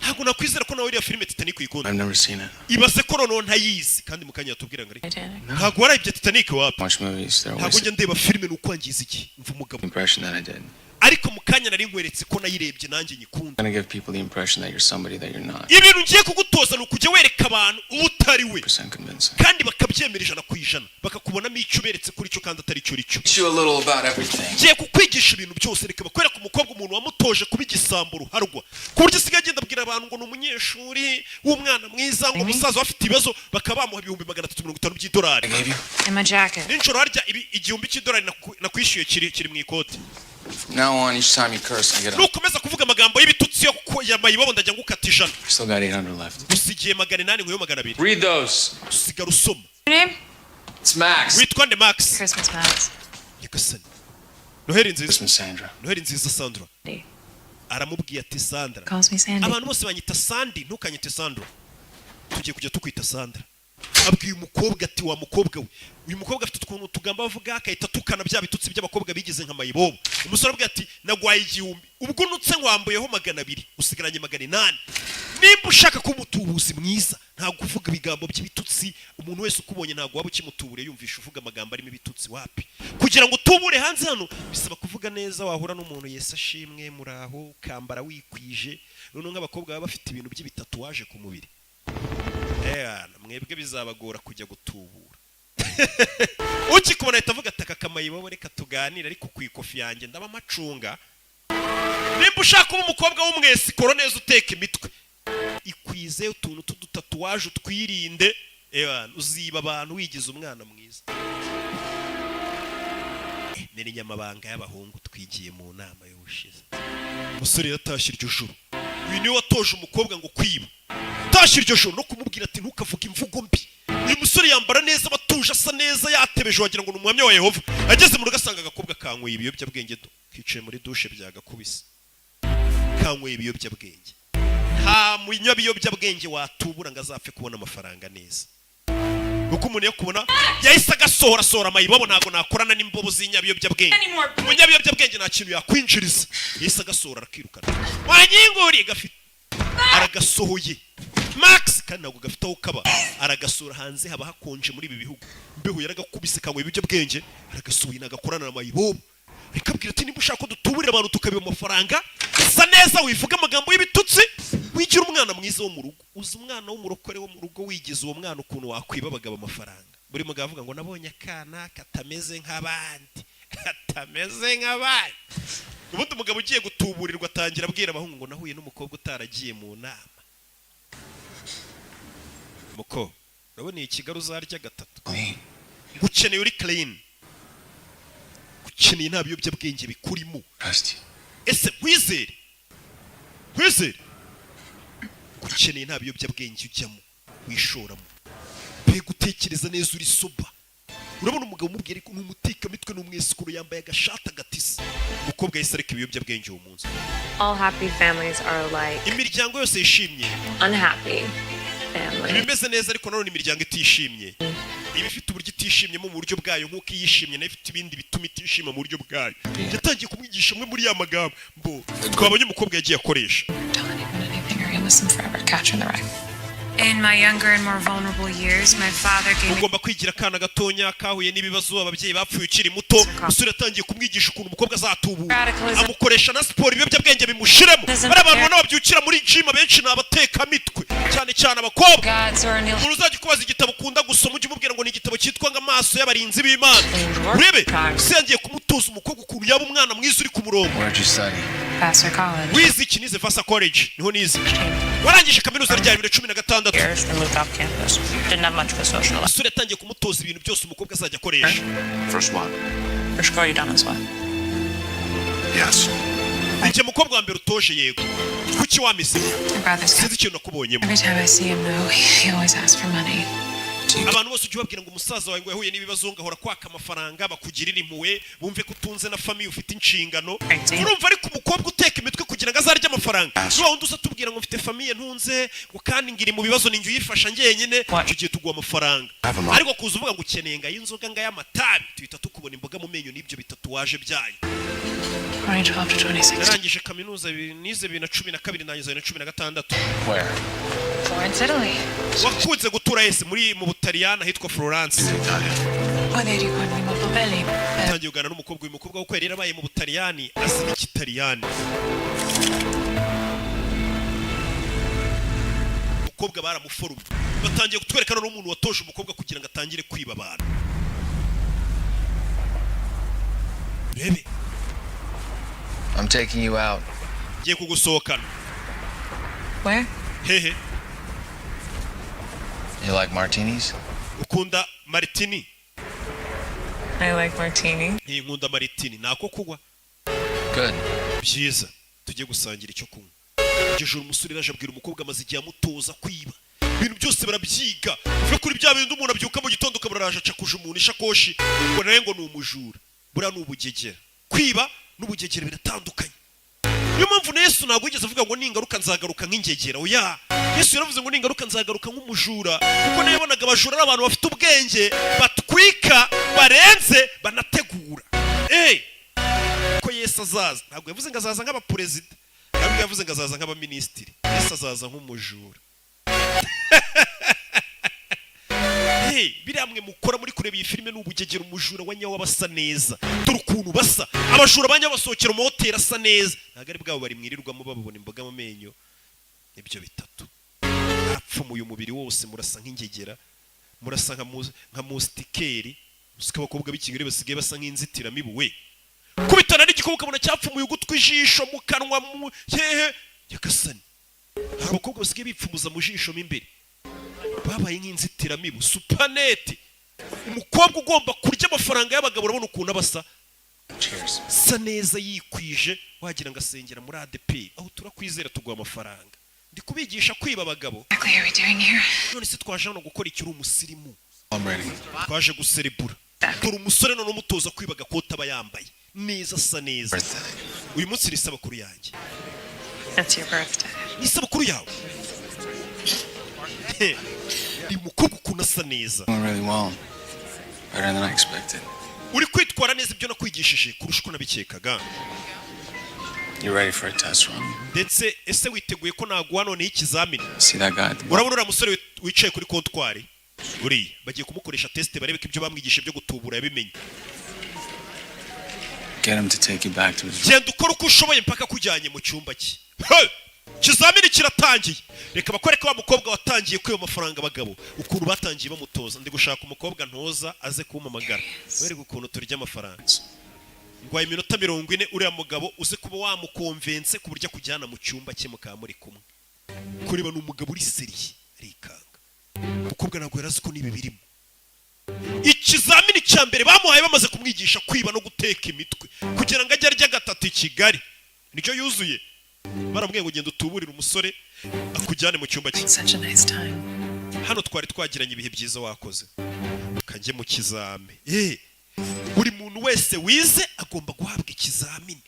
Ntabwo nakwizera ko nawe iriya filime Titanic uyikunda. I've never seen it. Ibaze ko noneho ntayizi kandi mukanya yatubwira ngo ari. Titanic. Ntabwo warayibye Titanic wapi. Watch movies. They're Ntabwo always njye ndeba filime n'ukwangiza iki mva umugabo. impression that I did. Ariko mukanya nari nkweretse ko nayirebye nanjye nyikunda. I'm gonna give people the impression that you're somebody that you're not. Ibintu ngiye kugutoza n'ukujya wereka abantu utari we. 100% convincing. Kandi bakabyemera 100% bakakubonamo icyo beretse kuri cyo kandi atari cyo ricyo. Teach you a little about everything. Ngiye kukwigisha ibintu byose reka bakwereka umukobwa umuntu wamutoje kuba igisambo ruharwa. Ku buryo sigaye agenda abwira abantu ngo ni umunyeshuri w'umwana mwiza ngo umusaza afite ibibazo bakaba bamuha 350 by'idolari. In my jacket. Ninjoro harya igihumbi cy'idolari nakwishyuye kiri mu ikoti. From now on, each time you curse, I get up. Nukomeza kuvuga amagambo y'ibitutsi yo yamayibobo ndajya ngukatijana. Still got 800 left. Usigiye 800 ngo yo 200. Read those. Usigara usoma. Your name? It's Max. Witwa nde Max? Christmas Max. Yagasani. Noheri nziza. Christmas Sandra. Noheri nziza Sandra. Aramubwiye ati Sandra. Calls me Sandy. Abantu bose banyita Sandy ntukanyite Sandra. Tugiye kujya tukwita Sandra. Abwiye umukobwa ati wa mukobwa we. Uyu mukobwa afite ukuntu tugamba bavuga akahita tukana bya bitutsi by'abakobwa bigize nka mayibobo. Umusore abwiye ati nagwaye 1000. Ubwo nutse ngwambuyeho 200 usigaranye 800. Nimba ushaka ko umutubuzi mwiza nta kuvuga ibigambo by'ibitutsi umuntu wese ukubonye ntago waba ukimutubure yumvisha uvuga amagambo arimo ibitutsi wapi. Kugira ngo tubure hanze hano bisaba kuvuga neza wahura n'umuntu Yesu ashimwe muraho kambara wikwije. None nk'abakobwa baba bafite ibintu by'ibitatuwaje ku mubiri. Mwebwe bizabagora kujya gutubura. Ukikubona ahita avuga ati akamayibobo reka tuganire ariko ku ikofi yanjye ndaba amacunga. Nimba ushaka kuba umukobwa w'umwesi koro neza uteka imitwe. Ikwize utuntu tudutatuwaje utwirinde. Uziba abantu wigize umwana mwiza. Nari nyamabanga y'abahungu twigiye mu nama y'ubushize. Umusore yatashye iryo joro. Uyu niwe watoje umukobwa ngo kwiba. Tashye iryo joro no kumubwira ati ntukavuga imvugo mbi. Uyu musore yambara neza abatuje asa neza yatebeje wagira ngo n'umuhamya wa Yehova. Ageze mu rugasanga agakobwa kanyweye ibiyobyabwenge kicaye muri douche byagakubise. Kanyweye ibiyobyabwenge. Nta munywa biyobyabwenge watubura ngo azapfe kubona amafaranga neza. Uko umuntu yakubona yahise agasohora amayibobo ntago nakorana n'imbobo z'inyabiyobyabwenge. Umunyabiyobyabwenge nta kintu yakwinjiriza. Yahise agasohora akirukana. Wanyinguriye gafite aragasohoye. Max kandi ntabwo gafite aho kaba aragasura hanze haba hakonje muri ibi bihugu. Mbeho yaragakubise kangwe ibiyobyabwenge aragasuye nagakorana na mayibobo. Rikabwira ati nimba ushaka ko dutuburira abantu tukabiba amafaranga sa neza wivuga amagambo y'ibitutsi wigira umwana mwiza wo mu rugo. Uzi umwana w'umurokore wo mu rugo wigize uwo mwana ukuntu wakwiba abagabo amafaranga. Buri mugabo avuga ngo nabonye akana katameze nk'abandi. Katameze nk'abandi. Ubundi umugabo ugiye gutuburirwa atangira abwira abahungu ngo nahuye n'umukobwa utaragiye mu nama. Muko urabona ikigaru uzarya gatatu. Gukeneye uri clean. Gukeneye nta biyobyabwenge bikurimo. Ese wizere. Gukeneye nta biyobyabwenge ujyamo wishoramo. Pe gutekereza neza uri soba. Urabona umugabo umubwira ko n'umutika mitwe n'umwesikuru yambaye agashata gatisi. Umukobwa yise areka ibiyobyabwenge uwo munsi. All happy families are like Imiryango yose yishimye. Unhappy family. Ibimeze neza ariko nanone imiryango itishimye. Ibifite uburyo itishimyemo mu buryo bwayo nk'uko iyishimye nayo ifite ibindi bituma itishima mu buryo bwayo. Yatangiye kumwigisha mwe muri ya magambo twabonye umukobwa yagiye akoresha. In my younger and more vulnerable years, my father gave me ugomba kwigira akana gatonya kahuye n'ibibazo ababyeyi bapfuye ukiri muto umusore yatangiye kumwigisha ukuntu umukobwa azatubura amukoresha na siporo ibiyobyabwenge bimushiremo bari abantu ubona babyukira muri gym abenshi ni abatekamitwe cyane cyane abakobwa umuntu uzajya kubaza igitabo ukunda gusoma ujye umubwira ngo ni igitabo cyitwa ngo amaso y'abarinzi b'Imana urebe usengiye kumutuza umukobwa ukuntu yaba umwana mwiza uri ku murongo Vassar College. wize iki nize Vassar College niho nize warangije kaminuza rya 2016 Years and moved off campus. Didn't have much of a social life. umusore yatangiye kumutoza ibintu byose umukobwa azajya akoresha First what? First girl you done this with. Yes. njye mukobwa wa mbere utoje yego kuki wameze My brother's sinzi ikintu nakubonyemo Every time I see him, though, he always asks for money. abantu bose ujye ubabwira ngo umusaza wawe ngo yahuye n'ibibazo ngahora kwaka amafaranga bakugirira impuhwe bumve ko utunze na famiye ufite inshingano urumva ariko umukobwa uteka imitwe kugira ngo azarye amafaranga niba wundi uza tubwira ngo mfite famiye ntunze ngo kandi ngiri mu bibazo ninjye uyifasha njyenyine icyo gihe tuguha amafaranga ariko kuza uvuga ngo ukeneye ngo ay'inzoga ngo ay'amatabi tuhita tukubona imboga mu menyo n'ibyo bitatuwaje byanyu 2012 to 2016. narangije kaminuza nize 2012 nangiza 2016 Where? Florence, Italy. wakunze gutura ese mu Butaliyani ahitwa Florence Oh, there you go, molto belli. tangiye ugana n'umukobwa uyu mukobwa kuko yari yarabaye mu Butaliyani azi n'ikitaliyani umukobwa baramuforumye batangiye kutwerekana n'umuntu watoje umukobwa kugira ngo atangire kwiba abantu rebe I'm taking you out. ngiye kugusohokana Where? hehe You like martinis? ukunda maritini I like martini. nkunda maritini nako kugwa Good. byiza tujye gusangira icyo kunywa iryo joro umusore yaje abwira umukobwa amaze igihe amutoza kwiba ibintu byose barabyiga uve kuri bya bintu umuntu abyuka mu gitondo ukaburaje acakuje umuntu ishakoshi ngo nawe ngo ni umujura buriya ni ubugegera kwiba n'ubugegera biratandukanye niyo mpamvu na Yesu ntabwo yigeze avuga ngo ningaruka nzagaruka nk'ingegera oya Yesu yaravuze ngo ningaruka nzagaruka nk'umujura kuko nayo yabonaga abajura ari abantu bafite ubwenge batwika barenze banategura ko Yesu azaza ntabwo yavuze ngo azaza nk'abaperezida ntabwo yavuze ngo azaza nk'abaminisitiri Yesu azaza nk'umujura biriya mwe mukora muri kureba iyi filime n'ubugegera umujura wa nyawo basa neza dore ukuntu basa abajura banyawo basohokera mu hoteli asa neza ntabwo ari bwabo bari mwirirwamo babona imboga mu menyo ibyo bitatu apfumuye umubiri wose murasa nk'ingegera murasa nka mustikeri usika abakobwa b'ikigore basigaye basa nk'inzitiramibu we kubitana n'igikobwa ukabona cyapfumuye ugutwi ijisho mu kanwa mu hehe yagasani abakobwa basigaye bipfumuza mu jisho mo imbere babaye nk'inzitiramibu supaneti umukobwa ugomba kurya amafaranga y'abagabo urabona ukuntu abasa sa neza yikwije wagira ngo asengera muri ADP aho turakwizera tuguha amafaranga ndi kubigisha kwiba abagabo none se twaje hano gukora iki uri umusirimu twaje guserebura dore umusore none umutoza kwiba agakota aba yambaye neza asa neza uyu munsi ni isabukuru yanjye ni isabukuru yawe ni umukobwa ukuntu asa neza uri kwitwara neza ibyo nakwigishije kurusha uko nabikekaga ndetse ese witeguye ko naguha noneho ikizamini urabona uriya musore wicaye kuri kontwari uriya bagiye kumukoresha tesite barebe ko ibyo bamwigishije byo gutubura yabimenye genda ukora uko ushoboye mpaka kujyanye mu cyumba cye ikizamini kiratangiye reka bakwereke wa mukobwa watangiye kwiba amafaranga abagabo ukuntu batangiye bamutoza ndi gushaka umukobwa ntoza aze kumpamagara wereke ukuntu turya amafaranga ngwaye iminota 40 uriya mugabo uze kuba wamukonvense ku buryo kujyana mu cyumba cye mukaba muri kumwe kureba n'umugabo uri seriye arikanga umukobwa ntabwo yarazi ko nibi birimo ikizamini cya mbere bamuhaye bamaze kumwigisha kwiba no guteka imitwe kugira ngo ajye arya gatatu i Kigali nicyo yuzuye baramubwiye ngo genda utuburire umusore akujyane mu cyumba cye hano twari twagiranye ibihe byiza wakoze kanjye mu kizame buri muntu wese wize agomba guhabwa ikizamini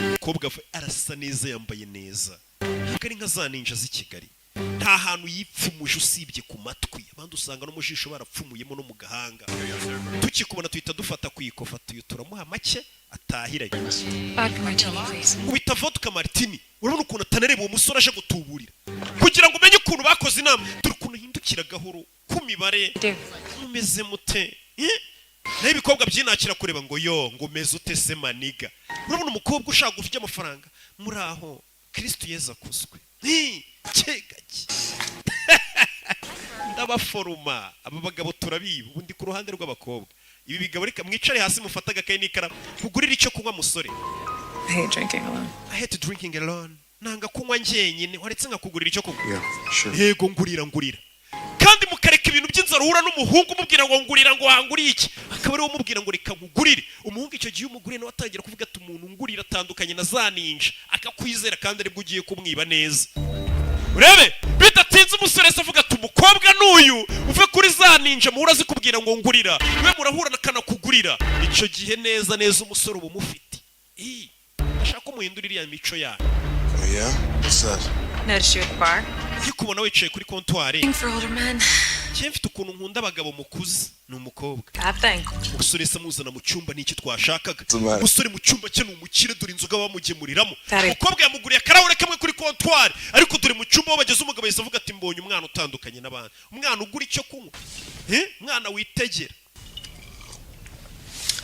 umukobwa arasa neza yambaye neza ntabwo ari nka za ninja z'i Kigali nta hantu yipfumuje usibye ku matwi, abandi usanga no mu jisho barapfumuyemo no mu gahanga. Tukikubona tuhita dufata ku ikofa turamuha make atahiranye. Vodka martini, please. Ubita vodka martini, urabona ukuntu atanareba uwo musore aje gutuburira kugira ngo umenye ukuntu bakoze inama. Turi ukuntu hindukira gahoro ku mibare. Mumeze mute? Naho ibikobwa byinakira kureba ngo yo ngo meze ute se maniga. Urabona umukobwa ushaka gufite amafaranga muri aho Kristo Yesu akuzwe. Kegaki ndabaforuma aba bagabo turabiba. Ubundi ku ruhande rw'abakobwa ibi bigabo reka mwicare hasi mufata agakaye n'ikaramu kugurira icyo kunywa musore. I hate drinking alone. I hate drinking alone. Nanga kunywa njyenyine waretse nkakugurira icyo kunywa. Yeah, sure. Yego ngurira kandi mukareka ibintu by'inzara uhura n'umuhungu umubwira ngo ngurira ngo hanguriye iki, akaba ariwe umubwira ngo reka nkugurire. Umuhungu icyo gihe umuguriye nawe atangira kuvuga ati umuntu ngurira atandukanye na za ninja, akakwizera kandi aribwo ugiye kumwiba neza. Urebe bidatinze umusore se avuga ati umukobwa n'uyu uve kuri za ninja muhura zikubwira ngo ngurira, we murahura nakanakugurira. Icyo gihe neza umusore uba umufite. Ashaka umuhindurira iriya mico yayo. Oh yeah? What's that? Noticed you at the bar. Kubona wicaye kuri kontwari. Looking for older men. Mfite ukuntu nkunda abagabo mukuze ni umukobwa. Bad thing. Umusore se muzana mu cyumba n'iki twashakaga. Umusore mu cyumba cye ni umukire, dore inzoga bamugemuriramo. Umukobwa yamuguriye akarahure kamwe kuri kontwari, ariko dore mu cyumba aho bageze umugabo yese avuga ati mbonye umwana utandukanye n'abandi. Umwana ugura icyo kunywa. Umwana witegera.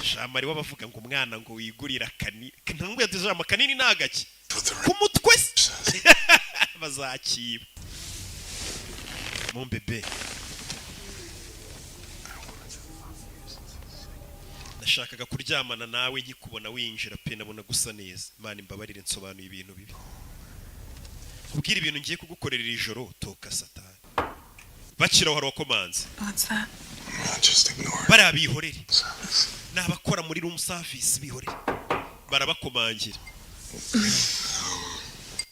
Shamari wabavuga ngo umwana ngo wigurira kanini. Ntanguye ati jama kanini nagaki. Ku mutwe bazakiba. Mon bébé. Nashakaga kuryamana nawe nkikubona winjira pe nabona gusa neza. Imana imbabarire nsobanuye ibintu bibi. Kubwira ibintu ngiye kugukorera ijoro toka satani. Bakiraho hari wakomanze. What's that? Just ignore it. Barabihorere. Nabakora muri room service bihorere. Barabakomangira.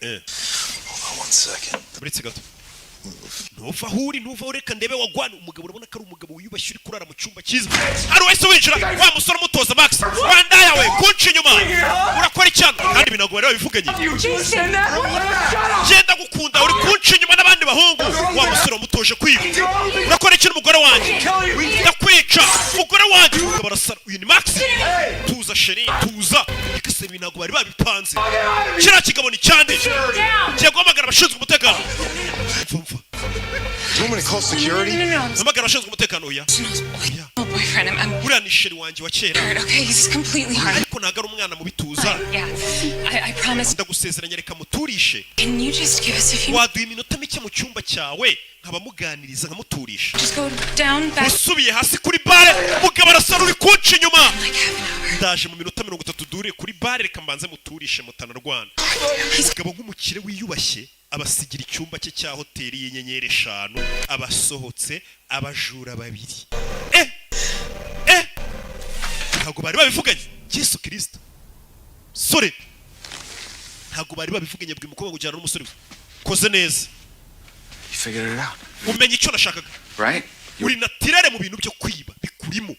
Hold on 1 second. Buretse gato. Ntuva reka ndebe wagwana. Umugabo urabona ko ari umugabo wiyubashye uri kurara mu cyumba cyiza. Ari wese winjira wa musore mutoza Max. Wanda yawe kunci inyuma. Urakora icyano kandi binago bari babivuganye. Genda gukunda uri kunci inyuma n'abandi bahungu. Wa musore mutoje kwiba. Urakora ikintu umugore wanjye. Ndakwica umugore wanjye. Barasara uyu ni Max. Tuza sheri tuza. Ikase binago bari babipanze. Kira kigabo ni cyande. Kiye guhamagara abashinzwe umutekano. Do you want me to call security? No. Zamagara abashinzwe umutekano uya. Oh, boyfriend, I'm Uriya ni sheri wanjye wa kera. hurt, okay? He's completely hurt. Ariko ntago ari umwana mu bituza. Yeah, I promise. Ndagusezeranya reka muturishe. Can you just give us a few? Waduha iminota mike mu cyumba cyawe nkabamuganiriza nkamuturisha. Just go down back Usubiye hasi kuri bare umugabo arasara uri kunci inyuma. like half an hour. Ndaje mu minota 30 dure kuri bare reka mbanze muturishe mutanarwana. Umugabo nk'umukire wiyubashye abasigira icyumba cye cya hoteli y'inyenyeri 5 abasohotse abajura babiri. Ntabwo bari babivuganye. Yesu Kristo. Sore. Ntabwo bari babivuganye bwi mukobwa kujyana n'umusore. Koze neza. You figured it out, Umenye icyo nashakaga. right? Uri natirere mu bintu byo kwiba bikurimo.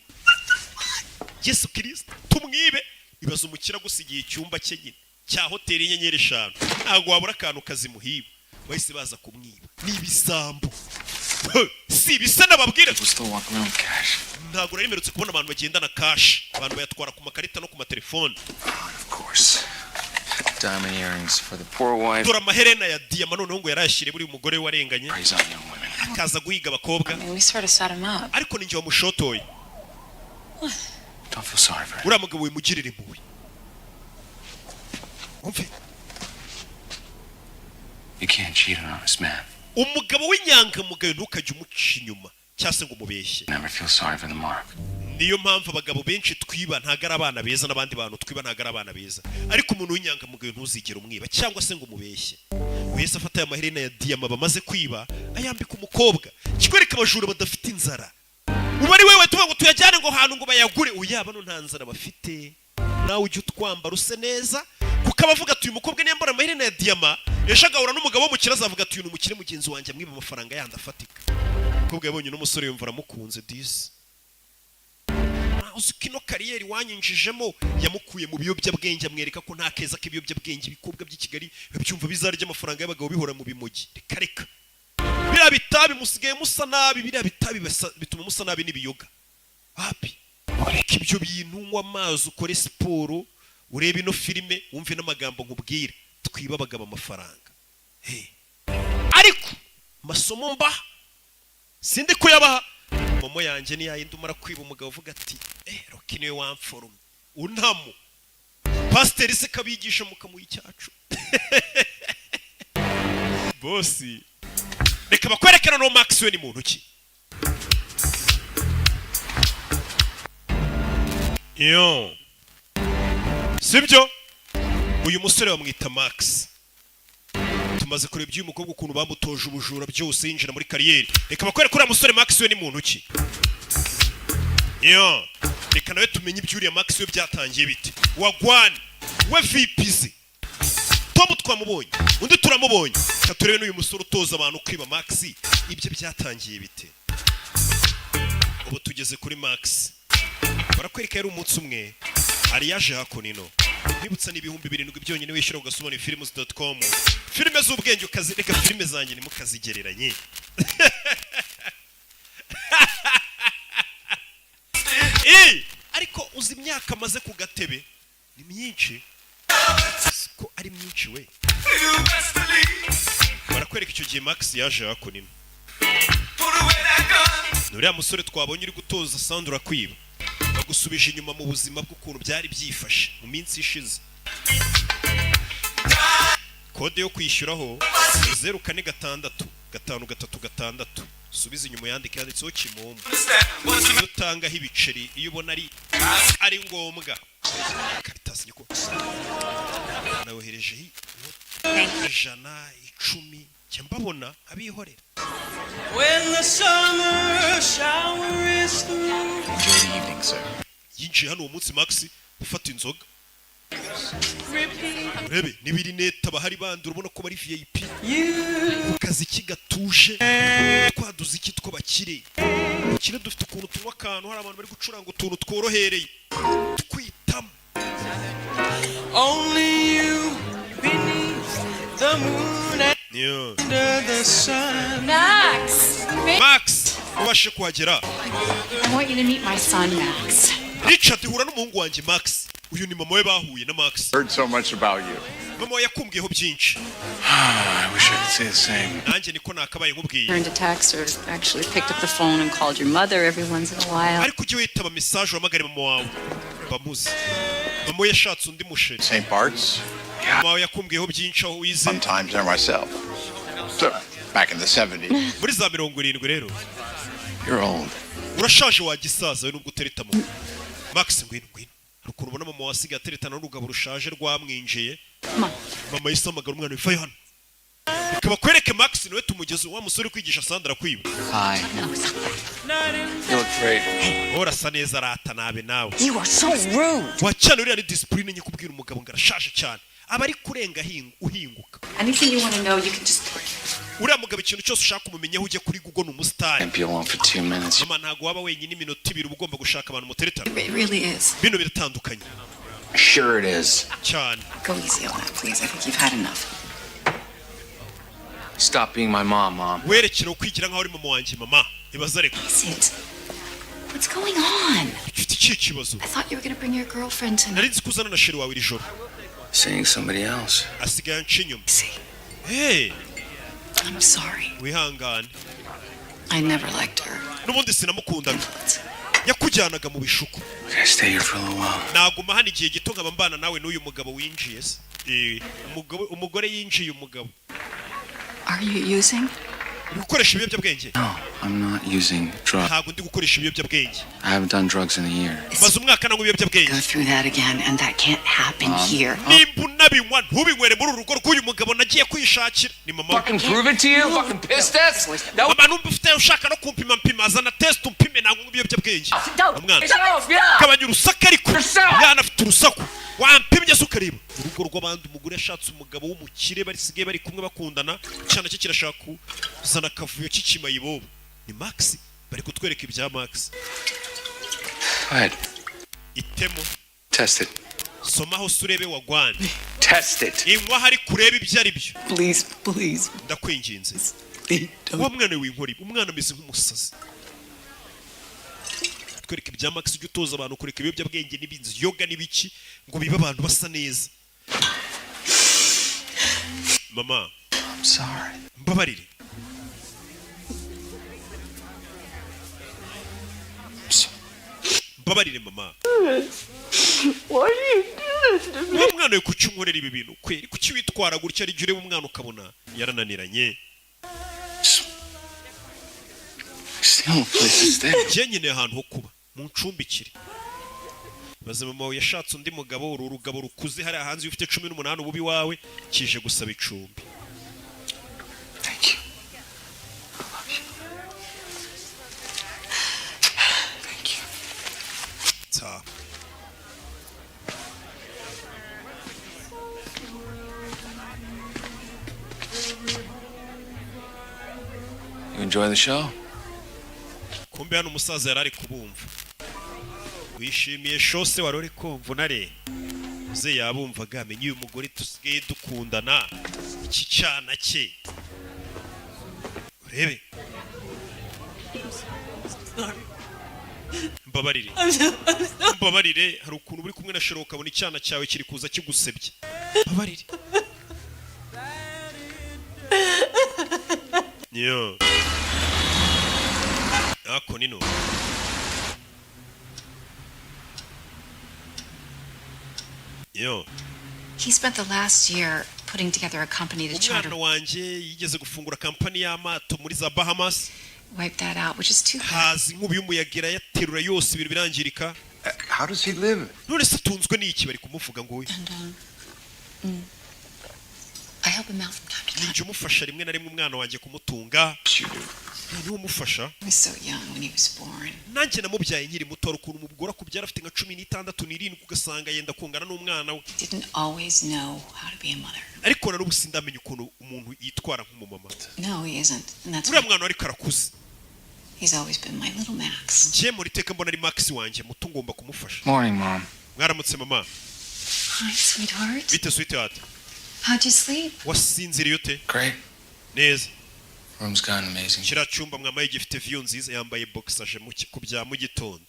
Yesu Kristo. Tumwibe ibaza umukira gusigiye icyumba cye nyine cya hoteli y'inyenyeri 5. Ntabwo wabura akantu kazimuhiba. Bahise baza kumwiba. Ni ibisambo. Si bisa nababwire. We're still walking around with cash. Ntabwo narimerutse kubona abantu bagendana cash. Abantu bayatwara ku makarita no ku matelefone. Of course. Diamond earrings for the poor wife. Dora amaherena ya diamond noneho ngo yarashire buri umugore warenganye. Praise on young women. Akaza guhiga abakobwa. I mean, we sort of set him up. Ariko ninjye wamushotoye. Don't feel sorry for him. Uriya mugabo wimugirira impuhwe. Umve. You can't cheat an honest man. Umugabo w'inyangamugayo ntukajye umuca inyuma cyase ngo umubeshye. Never feel sorry for the mark. Niyo mpamvu abagabo benshi twiba ntago ari abana beza n'abandi bantu twiba ntago ari abana beza. Ariko umuntu w'inyangamugayo ntuzigera umwiba cyangwa se ngo umubeshye. Wese afata aya maherena ya diamond bamaze kwiba ayambika umukobwa. Kikwereka abajura badafite inzara. Ubu ari wewe tuvuga ngo tuyajyane ngo hantu ngo bayagure. Uya bano nta nzara bafite. Nawe ujye utwambara use neza. Kuko abavuga ati uyu mukobwa niyambara amaherena ya diamond yashagahura n'umugabo wo mu kiraza avuga ati uyu umukire mugenzi wanjye amwiba amafaranga yandi afatika. Umukobwa yabonye n'umusore yumva aramukunze disi. Uzi kino kariyeri wanyinjijemo yamukuye mu biyobyabwenge amwereka ko nta keza k'ibiyobyabwenge ibikobwa by'i Kigali babyumva bizarya amafaranga y'abagabo bihora mu bimogi. Reka biriya bitabi musigaye musa nabi, biriya bitabi bituma musa nabi n'ibiyoga. Happy ureka ibyo bintu, unywa amazi, ukore siporo, urebe ino filime, wumve n'amagambo nkubwire, twiba abagabo amafaranga. Ariko masomo mba sindi kuyabaha. Momo yanjye ni yayindi umara kwiba umugabo uvuga ati Rocky niwe wamforumye untamu, pasiteri se kabigisha mukamuha icyacu. Bosi reka bakwerekana no Max we ni muntu ki. Yo sibyo, uyu musore bamwita Max. Tumaze kureba uyu mukobwa ukuntu bamutoje ubujura byose yinjira muri kariyeri. Reka bakwereka uriya musore Max we ni muntu ki. Yo reka nawe tumenye ibyuriya Max we byatangiye bite. Wagwan we VPZ Tom twamubonye, undi turamubonye, katurebe n'uyu musore utoza abantu kwiba Max ibyo byatangiye bite. Ubu tugeze kuri Max, barakwereka yari umunsi umwe ari yaje hakunino. Nibutsa n'ibihumbi 7 byonyine wishyura ugasubona films.com. Filime z'ubwenge ukazireka, filime zanjye ni mukazigereranye. Ariko uzi imyaka maze ku gatebe ni myinshi, ko ari myinshi we. Barakwereka icyo gihe Max yaje hakunino. Nuriya musore twabonye uri gutoza Sandra kwiba, bagusubije inyuma mu buzima bw'ukuntu byari byifashe mu minsi ishize. Kode yo kwishyuraho 04565336. Subiza inyuma yanditseho Kimomo. Utangaho ibiceri iyo ubona ari ngombwa. Karitasi niko nawohereje ijana 10 cyambabona abihorera. When the summer shower is through. Enjoy the evening, sir. Yinjiye hano uwo munsi Max ufata inzoga. Rebe nibiri neta bahari bandura ubona ko bari VIP. Ukazi kigatuje. Twaduze iki two bakire. Ukire dufite ukuntu tunywa akantu, hari abantu bari gucuranga utuntu tworohereye. Twitamo. Only you beneath the moon and under the sun. Max! Ubashe kuhagera. I want you to meet my son, Max. Richard hura n'umuhungu wanjye Max. Uyu ni mama we bahuye na Max. Heard so much about you. Mama we yakumbwiyeho byinshi. I wish I could say the same. Nanjye niko nakabaye nkubwiye. Turned to text or actually picked up the phone and called your mother every once in a while. Ariko ujye witaba message wamagare mama wawe. Bamuzi. Mama we yashatse undi musheri. St. Bart's? Mama we yakumbwiyeho byinshi aho wize. Sometimes there myself. So, back in the 70s. Muri za 70 rero. You're old. Urashaje wagisaza we nubwo utereta mama. Max ngwino. Rukuru ubona mama wasiga ateretana n'urugabo rushaje rwamwinjiye. Mama yisamagara umwana wifaye hano. Ikaba kwereke Max niwe tumugeze wa musore kwigisha Sandra kwiba. Hi. You look great. Orasa neza arata nabe nawe. You are so rude. Wacana uriya ni discipline nye kubwira umugabo ngarashaje cyane. Abari kurenga uhinguka. Anything you want to know, you can just... Uriya mugabo ikintu cyose ushaka umumenyeho ujye kuri Google n'umustar. Can't be alone for 2 minutes. Mama ntago waba wenyine iminota 2 ugomba gushaka abantu muteretana. It really is. Bino biratandukanye. Sure it is. Cyane. Go easy on that, please. I think you've had enough. Stop being my mom, Mom. Werekera ukwigira nkaho uri mama wanjye mama. Ibaza reko. Is it? What's going on? Ufite iki kibazo? I thought you were going to bring your girlfriend tonight. Nari nzi kuzana na sheri wawe iri joro. Seeing somebody else. Asigaye anshinyuma. See, Hey, I'm sorry. wihangane. I never liked her. Nubundi sinamukundaga. Yakujyanaga mu bishuko. I gotta stay here for a little while. Naguma hano igihe gito nkaba mbana nawe n'uyu mugabo winjiye se. Umugore yinjiye umugabo. Are you using? Gukoresha ibiyobyabwenge? No, I'm not using drugs. Ntabwo ndi gukoresha ibiyobyabwenge. I haven't done drugs in a year. Maze umwaka nanywa ibiyobyabwenge. Go through that again, and that can't happen here. Nimba unabinywa ntubinywere muri uru rugo rw'uyu mugabo nagiye kwishakira. Ni mama. Fucking prove it to you? Fucking piss test? No. Mama numva ufite ushaka no kumpima azana test umpime nangwa ibiyobyabwenge. Umwana. Kabanya urusaka ariko. Mwana afite urusaku. Wampimye se ukareba. Urugo rw'abandi umugore yashatse umugabo w'umukire barisigaye bari kumwe bakundana. Cyane cyo kirashaka kuzana akavuyo cy'ikimayibobo. Ni Max bari kutwereka ibya Max. Go ahead. Itemo. Test it. Somaho surebe wagwane. Test it. Inkwa hari kureba ibyo ari byo. Please, please. Ndakwinginze. wa mwana w'inkori umwana ameze nk'umusazi twereka ibya Max ujye utoza abantu kureka ibiyobyabwenge n'ibinzi yoga n'ibiki ngo bibe abantu basa neza mama I'm sorry. mbabarire mbabarire mama wa mwana we kuki unkorera ibi bintu kweri kuki witwara gutya ari ureba umwana ukabona yarananiranye Still a place to stay. njye nkeneye ahantu ho kuba mu ncumbikire maze mama we yashatse undi mugabo uru rugabo rukuze hariya hanze ufite 18 ububi wawe kije gusaba icumbi Thank you. I love you. Thank you. ta You enjoy the show? kumbe hano umusaza yari ari kubumva wishimiye shose wari uri kumva unare uze yabumvaga amenye uyu mugore tusigaye dukundana iki cyana cye urebe mbabarire mbabarire hari ukuntu uri kumwe na shero ukabona icyana cyawe kiri kuza kigusebye mbabarire niyo ako nino yo He spent the last year putting together a company to try umwana to wanjye yigeze gufungura kampani y'amato muri za Bahamas wipe that out, which is too bad. hazi inkubi y'umuyaga irayaterura yose ibintu birangirika How does he live? none se atunzwe n'iki bari kumuvuga ngo we And I help him out from time to time. njye umufasha rimwe na rimwe umwana wanjye kumutunga You do. niwe umufasha He was so young when he was born. nanjye namubyaye nkiri muto hari ukuntu umugore akubyara afite nka 16 n'irindwi ugasanga yenda kungana n'umwana we Didn't always know how to be a mother. ariko narubu sindamenya ukuntu umuntu yitwara nk'umumama No, he isn't. And that's uriya why mwana ariko arakuze he's always been my little Max. njye muri teka mbona ari Max wanjye muto ngomba kumufasha Morning, Mom. mwaramutse mama Hi, sweetheart. bite sweetheart How'd you sleep? wasinziriye ute Great. neza Room's gone amazing. kiriya cyumba mwamaye gifite view nziza yambaye boxage ku bya mu gitondo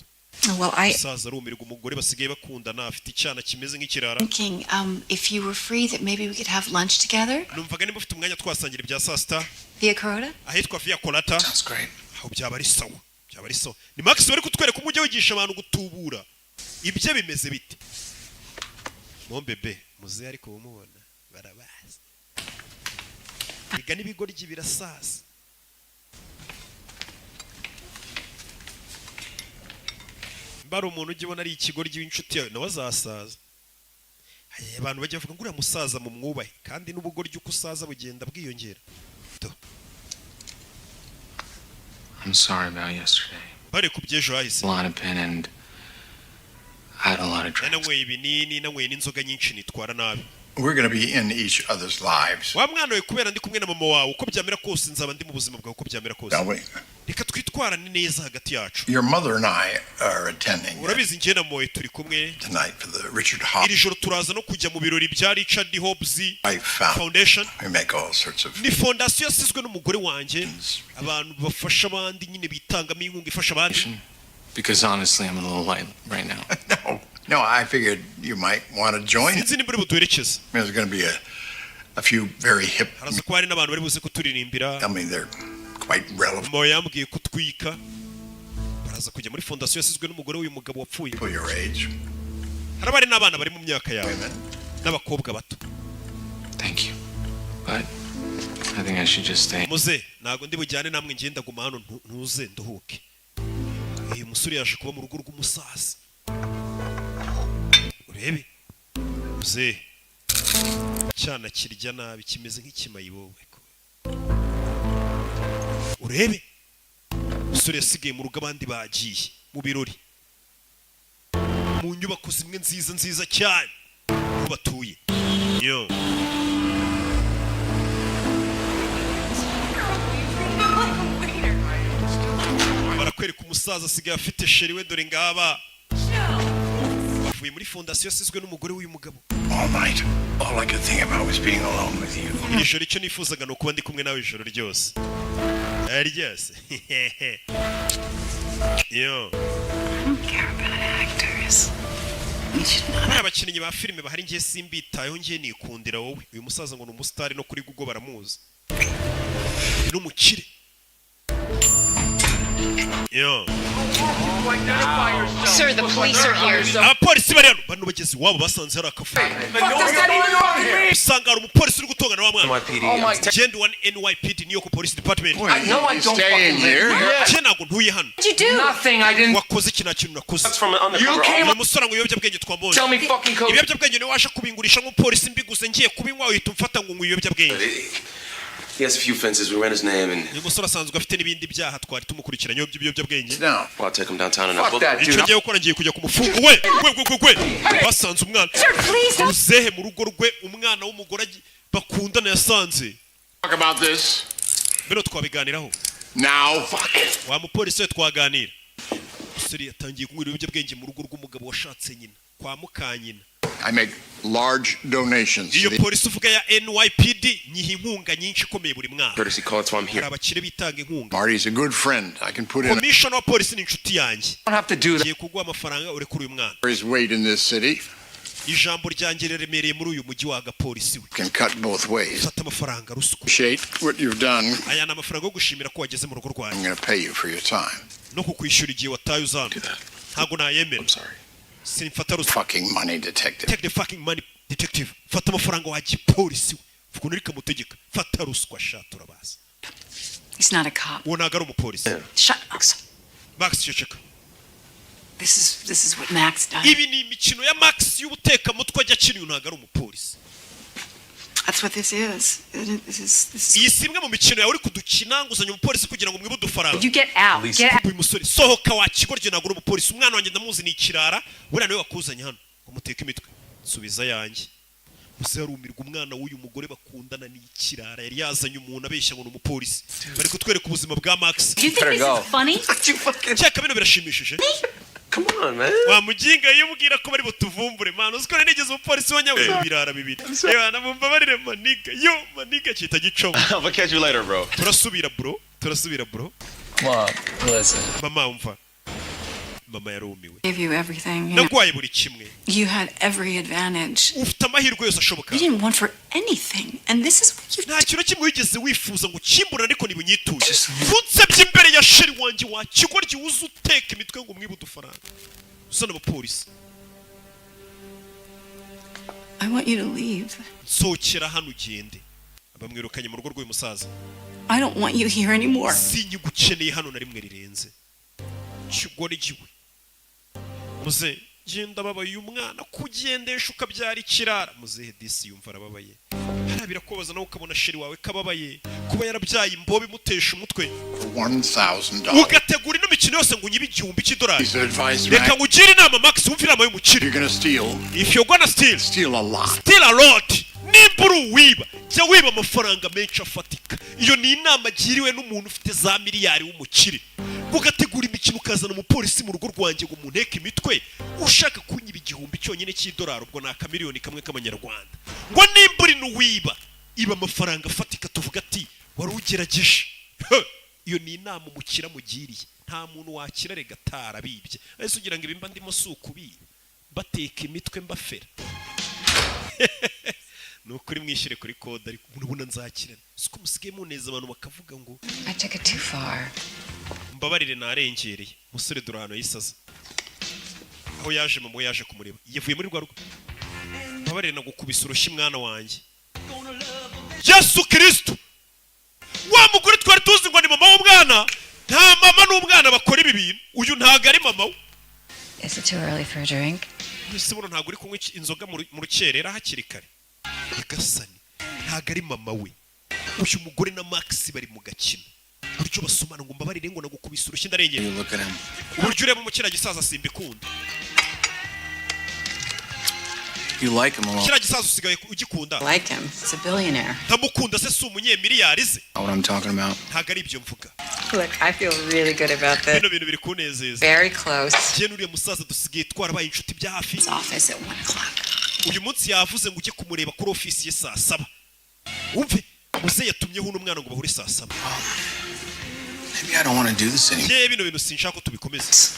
Well, I umusaza arumirwa umugore basigaye bakundana afite icyana kimeze nk'ikirara thinking if you were free that maybe we could have lunch together numvaga niba ufite umwanya twasangira ibya saa sita via Corota. ahitwa via Colata Sounds great. aho byaba ari sawa byaba ari sawa ni Max bari kutwereka umujyi wigisha abantu gutubura ibyo bimeze bite mombebe muze ariko bumubona barabazi biga n'ibigoryi birasaza mbara umuntu ujya ubona ari ikigoryi w'inshuti yawe nawe azasaza abantu bajya bavuga ngo uriya musaza mu mwubahe kandi n'ubugoryi uko usaza bugenda bwiyongera I'm sorry about yesterday. bare ku by'ejo hahise A lot of pen and I had a lot of drinks. nanyweye ibinini nanyweye n'inzoga nyinshi nitwara nabi We're going to be in each other's lives. wa mwana we kubera ndi kumwe na mama wawe uko byamera kose nzaba ndi mu buzima bwawe uko byamera kose Now, we, reka twitwarane neza hagati yacu your mother and I are attending urabizi njye na moye turi kumwe tonight for the Richard Hobbs. iri joro turaza no kujya mu birori bya Richard Hobbs I found Foundation we make all sorts of ni fondasiyo yasizwe n'umugore wanjye abantu bafasha abandi nyine bitangamo inkunga ifasha abandi Because honestly, I'm a little light right now. No, I figured you might want to join. sinzi nimba uri buduherekeze There's going to be a few very hip. haraza kuba hari n'abantu bari buze kuturirimbira I mean, they're quite relevant moye yambwiye kutwika baraza kujya muri fondasiyo yasizwe n'umugore w'uyu mugabo wapfuye for your age. haraba hari n'abana bari mu myaka yawe Women. n'abakobwa bato Thank you. But I think I should just stay. muze ntabwo ndi bujyane namwe ngenda guma hano ntuze nduhuke uyu musore yaje kuba mu rugo rw'umusaza urebe muze cyana kirya nabi kimeze nk'ikimayibowe urebe umusore yasigaye mu rugo abandi bagiye mu birori mu nyubako zimwe nziza nziza cyane aho batuye yo barakwereka umusaza asigaye afite sheri we dore ngaba bavuye muri fondasiyo yasizwe n'umugore w'uyu mugabo All night, all I could think about was being alone with you. iri joro icyo nifuzaga ni ukuba ndi kumwe nawe ijoro ryose Yes. Yo. I don't care about actors. You should know that. Abakinnyi ba filime bahari ngiye simbitayeho ngiye nikundira wowe. Uyu musaza ngo ni umustar no kuri Google baramuzi. N'umukire. Yo. Sir, the police are here. Abapolisi bari hano bano bageze wabo basanze hari akafu. Usanga hari umupolisi uri gutongana wa mwana. Genda one NYPD New York Police Department. No, I don't fucking here. Ntabwo ntuye hano. What'd you do? Nothing, I didn't. Wakoze ikintu kintu nakoze. That's from an undercover. Uyu musore ngo ibiyobyabwenge twambonye. Tell me fucking code. Ibiyobyabwenge ni washa kubingurisha nk'umupolisi mbiguze ngiye kubinywa uhita umfata ngo ibiyobyabwenge. He has a few fences. We ran his name and. Uyu musore asanzwe afite n'ibindi byaha twari tumukurikiranye by'ibiyobyabwenge. No. Well, I'll take him downtown and I'll. Icyo ngiye gukora ngiye kujya kumufunga we. Basanze umwana. Sir, please don't. Uzehe mu rugo rwe umwana w'umugore bakundana yasanze. Talk about this. Bero twabiganiraho. Now. Fuck. Wa mupolisi we twaganira. Musore yatangiye kunywa ibiyobyabwenge mu rugo rw'umugabo washatse nyina kwa mukanyina. I make large donations. Iyo polisi uvuga ya NYPD nyiha inkunga nyinshi ikomeye buri mwaka. Courtesy call, that's why I'm here. Abakire bitanga inkunga. Marty's a good friend. I can put in. Commissioner wa polisi ni inshuti yanjye. Don't have to do that. Ngiye kuguha amafaranga ure kuri uyu mwana. His weight in this city. Ijambo ryanjye remereye muri uyu mujyi wa gapolisi we. Can cut both ways. Fata amafaranga ruswa. Appreciate what you've done. Aya ni amafaranga yo gushimira ko wageze mu rugo rwanjye. I'm going to pay you for your time. No kukwishyura igihe wataye uzana. Ntabwo nayemera. I'm sorry. Sinfata ruswa. Fucking money detective. Take the fucking money, detective. Fata amafaranga wa gipolisi we. Vuga nurika mutegeka. Fata ruswa shatu rabaza. He's not a cop. Uwo ntago ari umupolisi. Shut up. Max ceceka. This is what Max does. Ibi ni imikino ya Max y'ubuteka mutwe ajya akina uyu ntago ari umupolisi. That's what this is. This is. Iyi simwe mu mikino yawe uri kudukina nguzanya umupolisi kugira ngo mwibe udufaranga. You get out. Get out. Uyu musore sohoka wakigorye ntago ari umupolisi. Umwana wanjye ndamuzi ni ikirara. Buriya nawe wakuzanye hano ngo muteke imitwe. Subiza yanjye. Gusa yarumirwa umwana w'uyu mugore bakundana ni ikirara yari yazanye umuntu abeshya ngo ni umupolisi. Bari kutwereka ubuzima bwa Max. Do you think this is funny? Cyaka bino birashimishije. Come on, man. Wamuginga iyo ubwira ko bari butuvumbure man uziko nigeze umupolisi wanyawe birara bibiri. Yewe namumbabarire maniga. Yo maniga cyita gicomo. I'll catch you later, bro. Turasubira bro. Mom, listen. Mama umva. Mama yarumiwe. Gave you everything. You know. Nagwaye buri kimwe. You had every advantage. Ufite amahirwe yose ashoboka. You didn't want for anything, and this is what you. Nta kintu kimwe wigeze wifuza ngo kimbura ariko nibunyituye. Funsebye imbere ya sheri wanjye wa kigoryi uzu uteka imitwe ngo mwibe udufaranga. Usana abapolisi. I want you to leave. Sokera hano ugende. Abamwirukanye mu rugo rw'uyu musaza. I don't want you here anymore. Sinyigukeneye hano na rimwe rirenze. Kigoryi we. Muze genda babaye uyu mwana kugendesha ukabyara ikirara. Muzehe disi yumva arababaye. Harabira kobaza nawe ukabona sheri wawe kababaye kuba yarabyaye imbobe imutesha umutwe. $1,000. Ugategura ino mikino yose ngo unyibe igihumbi cy'idolari. He's advised Reka ngugire inama Max wumva inama y'umukire. you're going to steal. If you're gonna steal Steal a lot. steal a lot. Nimburu wiba jya wiba amafaranga menshi afatika. Iyo ni inama agiriwe n'umuntu ufite za miliyari w'umukire. Ugategura imikino ukazana umupolisi mu rugo rwanjye ngo munteke imitwe ushaka kunyiba igihumbi cyonyine cy'idolari ubwo naka miliyoni kamwe k'amanyarwanda ngo nimburi n'uwiba iba amafaranga afatika tuvuga ati wari ugerageje. Iyo ni inama umukira mugiriye. Nta muntu wakira rega atarabibye ese ugira ngo ibimba ndimo sukubiba bateka imitwe mbafera. Nukuri mwishyire kuri kode ariko ubona nzakirana siko musigaye muneza abantu bakavuga ngo I took it too far. mbabarire narengereye musore durano yisaza aho yaje mama yaje kumureba yavuye muri rwa rugo. Mbabarire nagukubise urushyi mwana wanjye. Yesu Kristo wa mugore twari tuzi ngo ni mama w'umwana. Nta mama n'umwana bakora ibi bintu. Uyu ntago ari mama we. Is it too early for a drink? Ese buno ntago uri kunywa inzoga mu rukerera hakiri kare. Yagasani ntago ari mama we. Uyu mugore na Max bari mu gakino. Buryo basomana ngo mbabarire ngo nagukubise urushyi ndarengera. Uburyo ureba mu kira gisaza simbikunda. You like him a lot. Kira gisaza usigaye ugikunda. I like him. He's a billionaire. Ntamukunda se si umunyemiliyari ze. Know what I'm talking about? Ntago ari ibyo mvuga. Look, I feel really good about this. Bino bintu biri kunezeza. Very close. Je nuriye musaza dusigaye twarabaye inshuti bya hafi. His office at 1:00. Uyu munsi yavuze ngo ujye kumureba kuri ofisi ye saa 7. Umve muze yatumyeho n'umwana ngo bahure saa 7. Maybe I don't want to do this anymore. ye bino bintu sinshaka ko tubikomeza.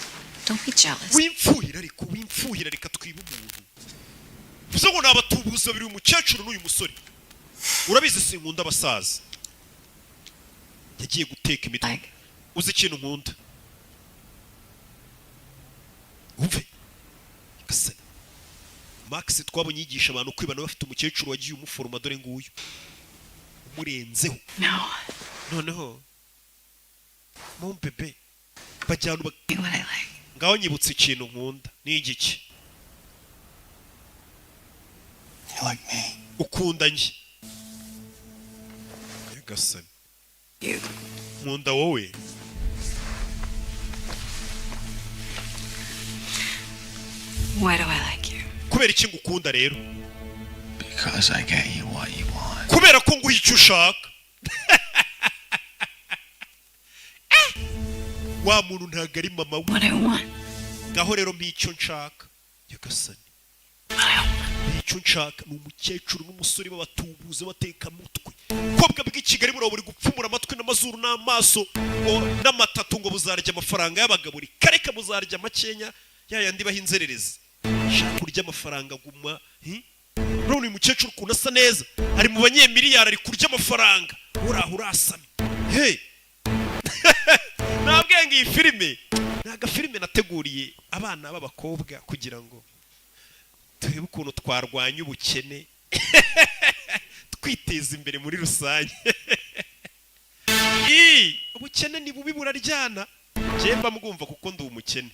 Don't be jealous. wimfuhira reka twiba umuntu uvuze ngo nabatubuza biri umukecuru n'uyu musore urabizi sinkunda abasaza yagiye guteka imitwe uzi ikintu nkunda umve gasani Max twabonye yigisha abantu kwibana bafite umukecuru wagiye umuforoma dore nguyu umurenzeho noneho mon bebe bajyana ngaho nyibutse ikintu nkunda ni igiki ukunda njye yagasani nkunda wowe Why do I like you? kubera iki ngukunda rero Because I get you what you want. kubera ko nguha icyo ushaka wa muntu ntabwo ari mama we ngaho rero mpicyo nshaka yagasani mpicyo nshaka ni umukecuru n'umusore b'abatubuze bateka mutwe kobwa bw'i Kigali buriya buri gupfumura amatwi n'amazuru n'amaso n'amatatu ngo buzarya amafaranga y'abagaburi kareka buzarya makenya yayandi baha inzererezi shaka kurya amafaranga guma none uyu mukecuru ukuntu asa neza ari mu banyemiliyari ari kurya amafaranga uraho urasamye hey nabwenge iyi filime ni agafilime nateguriye abana b'abakobwa kugira ngo turebe ukuntu twarwanya ubukene twiteza imbere muri rusange ubukene ni bubi buraryana njye mba mwumva kuko ndi umukene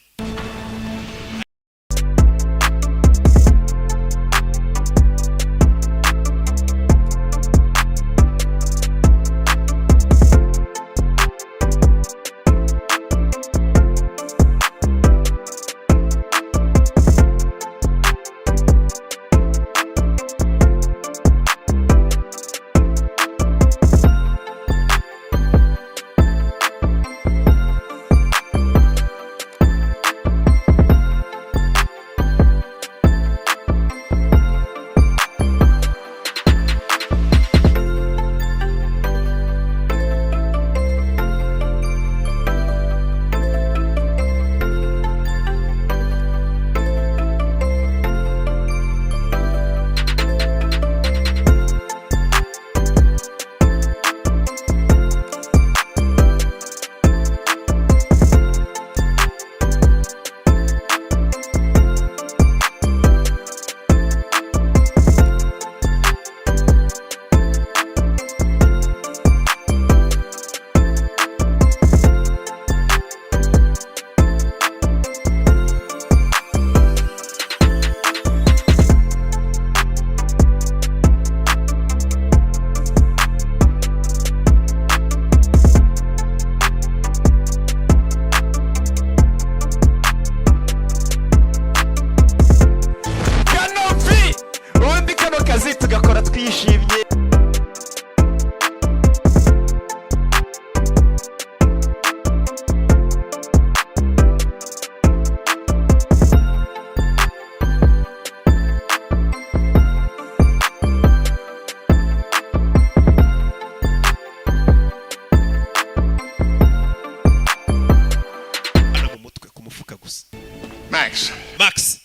Max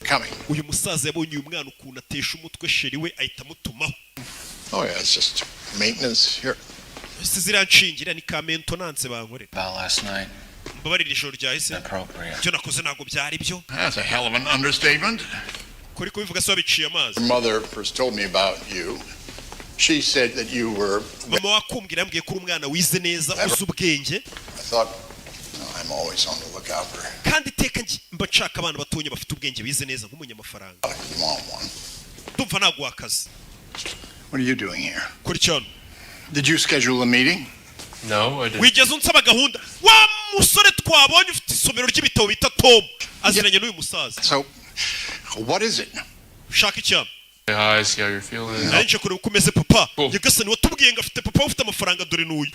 uyu musaza yabonye uyu mwana ukuntu atesha umutwe sheri we ahita amutumaho Oh yeah, it's just maintenance here. Ziranshingira ni ka maintenance bankorera last night. mbabarira ijoro ryahise byo nakoze ntago byari byo That's a hell of an understatement. kuri kubivuga so biciye amazi Your mother first told me about you. She said that you were mama wakumbwira yambwiye ko umwana wize neza uzi ubwenge I thought I'm always on the lookout for kandi teka mba nshaka abantu batonye bafite ubwenge bize neza nk'umunyamafaranga ndumva naguha akazi What are you doing here? kuri cyane Did you schedule a meeting? No, I didn't. wigeze unsaba gahunda wa musore twabonye ufite isomero ry'ibitabo bita Tom aziranye n'uyu musaza So what is it? ushaka icyama Hi, see how you're feeling. nanje kureba uko umeze papa yagasani watubwiye ngo afite papa ufite amafaranga dore n'uyu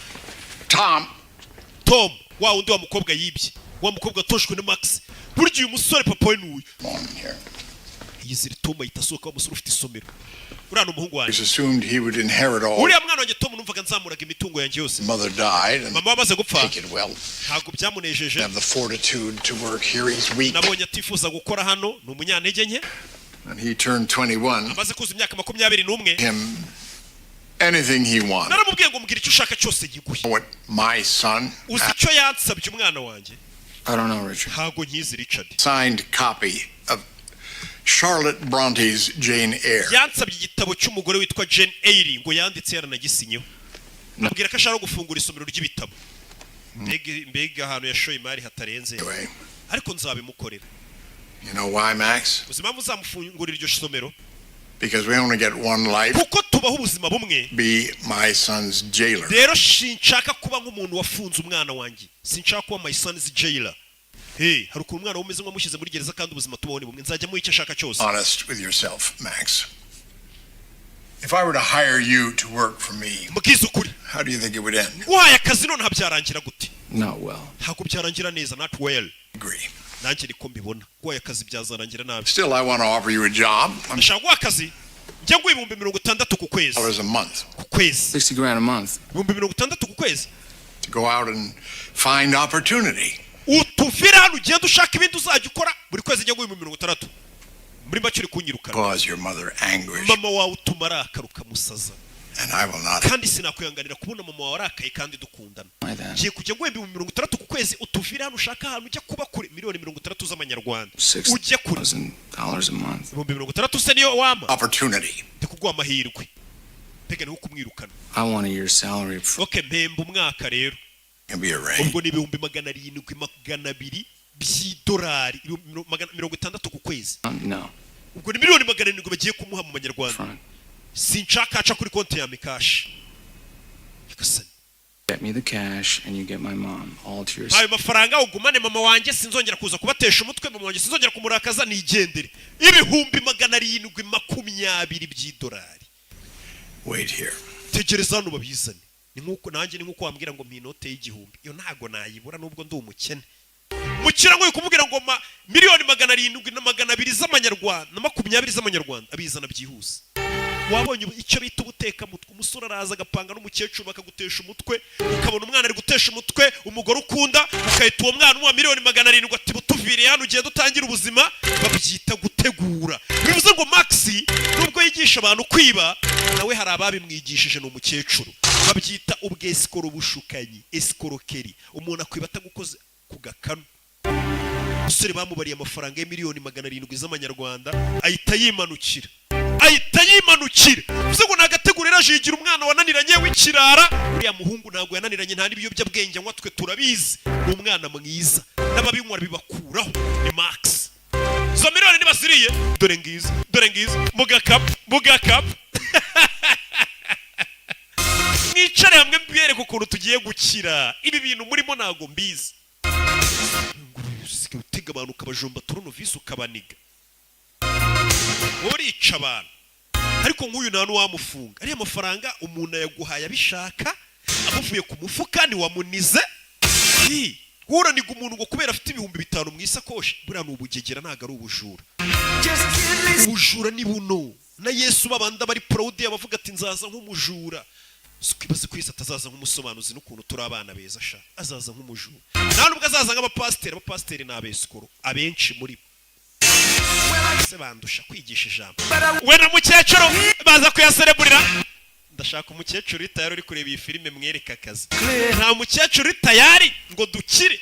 Tom wa undi wa mukobwa yibye wa mukobwa atoshwe na Max burya uyu musore papa we n'uyu yizira Tom ahita asohoka wa musore ufite isomero uriya ni umuhungu wanjye Assumed he would inherit all. uriya mwana wanjye Tom numvaga nzamuraga imitungo yanjye yose. Mother died and mama amaze gupfa take it well. ntabwo byamunejeje. Have the fortitude to work here. He's weak. nabonye atifuza gukora hano ni umunyantege nke. And he turned 21. amaze kuza imyaka 21. Him anything he wanted. naramubwiye ngo mbwira icyo ushaka cyose giguhe. What my son? uzi icyo yansabye umwana wanjye? I don't know, Richard. ntabwo nkizi Richard. Signed copy of Charlotte Bronte's Jane Eyre. yansabye igitabo cy'umugore witwa Jane Eyre ngo yanditse yaranagisinyeho. nabwira ko ashaka gufungura isomero ry'ibitabo. mbega ahantu yashoye imari hatarenze. ariko nzabimukorera. You know why, Max? uzi impamvu uzamufungurira iryo somero? Because we only get one life. kuko tubaho ubuzima bumwe. Be my son's jailer. rero sinshaka kuba nk'umuntu wafunze umwana wanjye. sinshaka kuba my son's jailer. hari ukuntu umwana umeze nk'uwamushyize muri gereza kandi ubuzima tubaho ni bumwe. nzajya mu icyo ashaka cyose. Honest with yourself, Max. If I were to hire you to work for me, mbwiza ukuri. how do you think it would end? wahaye akazi none habyarangira gute? Not well. ntabwo byarangira neza. not well. Agree. nanjye niko mbibona. wahaye akazi byazarangira nabi. Still, I want to offer you a job. ndashaka guha akazi njya nguha ibihumbi 60 ku kwezi. $60 a month. ku kwezi. $60,000 a month. ibihumbi 60 ku kwezi. To go out and find opportunity. utuvire hano ugenda ushaka ibindi uzajya ukora buri kwezi njya nguha ibihumbi 60. muri make uri kunyirukana. Cause your mother anguish. mama wawe utuma arakara ukamusaza. And I will not. kandi sinakwihanganira kubona mama wawe arakaye kandi dukundana. ngiye kujya nguha ibihumbi 60 ku kwezi utuvire hano ushaka ahantu ujya kuba kure. miliyoni 60 z'amanyarwanda. ujye kure. $6,000 a month. ibihumbi 60 se niyo wama. Opportunity. ndikuguha amahirwe. mbega ni kumwirukana. I want a year's salary. okay mpemba umwaka rero. Can be arranged. ubwo ni ibihumbi 700 by'idolari. 60 ku kwezi. No. ubwo ni miliyoni 700 bagiye kumuha mu manyarwanda. sinshaka aca kuri konti ya mikashi. Get me the cash and you get my mom all to ayo yourself. mafaranga ugumane mama wanjye. sinzongera kuza kubatesha umutwe. mama wanjye sinzongera kumurakaza nigendere. ibihumbi 720 by'idolari. Wait here. tegereza hano babizane. ni nkuko nanjye ni nkuko wambwira ngo minote y'igihumbi. iyo ntago nayibura nubwo ndi umukene. mukira ngo kumubwira ngo miliyoni 700 z'amanyarwanda na 20 z'amanyarwanda abizana byihuse. wabonye icyo bita ubuteka mutwe. umusore araza agapanga n'umukecuru bakagutesha umutwe. ukabona umwana ari gutesha umutwe umugore ukunda. ukahita uwo mwana umuha miliyoni 700 ati butuviriye hano ugenda utangira ubuzima. babyita gutegura. bivuze ngo Maxi nubwo yigisha abantu kwiba nawe hari ababimwigishije n'umukecuru. babyita ubwesikoro bushukanyi. eskorokeri. umuntu akwiba atagukoze ku gakanu. umusore bamubariye amafaranga ya miliyoni 700 z'amanyarwanda ahita yimanukira. bivuze ngo nagategurira ajigira umwana wananiranye w'ikirara. uriya muhungu ntabwo yananiranye nta n'ibiyobyabwenge anywa. twe turabizi ni umwana mwiza. n'ababinywa bibakuraho ni Max. izo miliyoni nibaziriye dore ngizi mugakapu. mwicare hamwe mbiyereke ukuntu tugiye gukira. ibi bintu murimo ntago mbizi. utega abantu ukabajomba turunovisi ukabaniga. urica abantu. ariko nk'uyu nta n'uwamufunga. ariya mafaranga umuntu yaguhaye abishaka amuvuye ku mufuka ntiwamunize. uraniga umuntu ngo kubera afite ibihumbi 5 mu isakoshi. buriya ni ubugegera ntabwo ari ubujura. ubujura ni buno. na Yesu babanda bari proud yabavuga ati nzaza nk'umujura. Sikibaze kwisa atazaza nk'umusobanuzi n'ukuntu turi abana beza sha. azaza nk'umujura. nta nubwo azaza nk'abapasiteri. abapasiteri ni abesikoro abenshi muri se bandusha kwigisha ijambo. we na mukecuru baza kuyasereburira. ndashaka umukecuru tayari uri kureba iyi filime mwereka akazi. nta mukecuru tayari ngo dukire.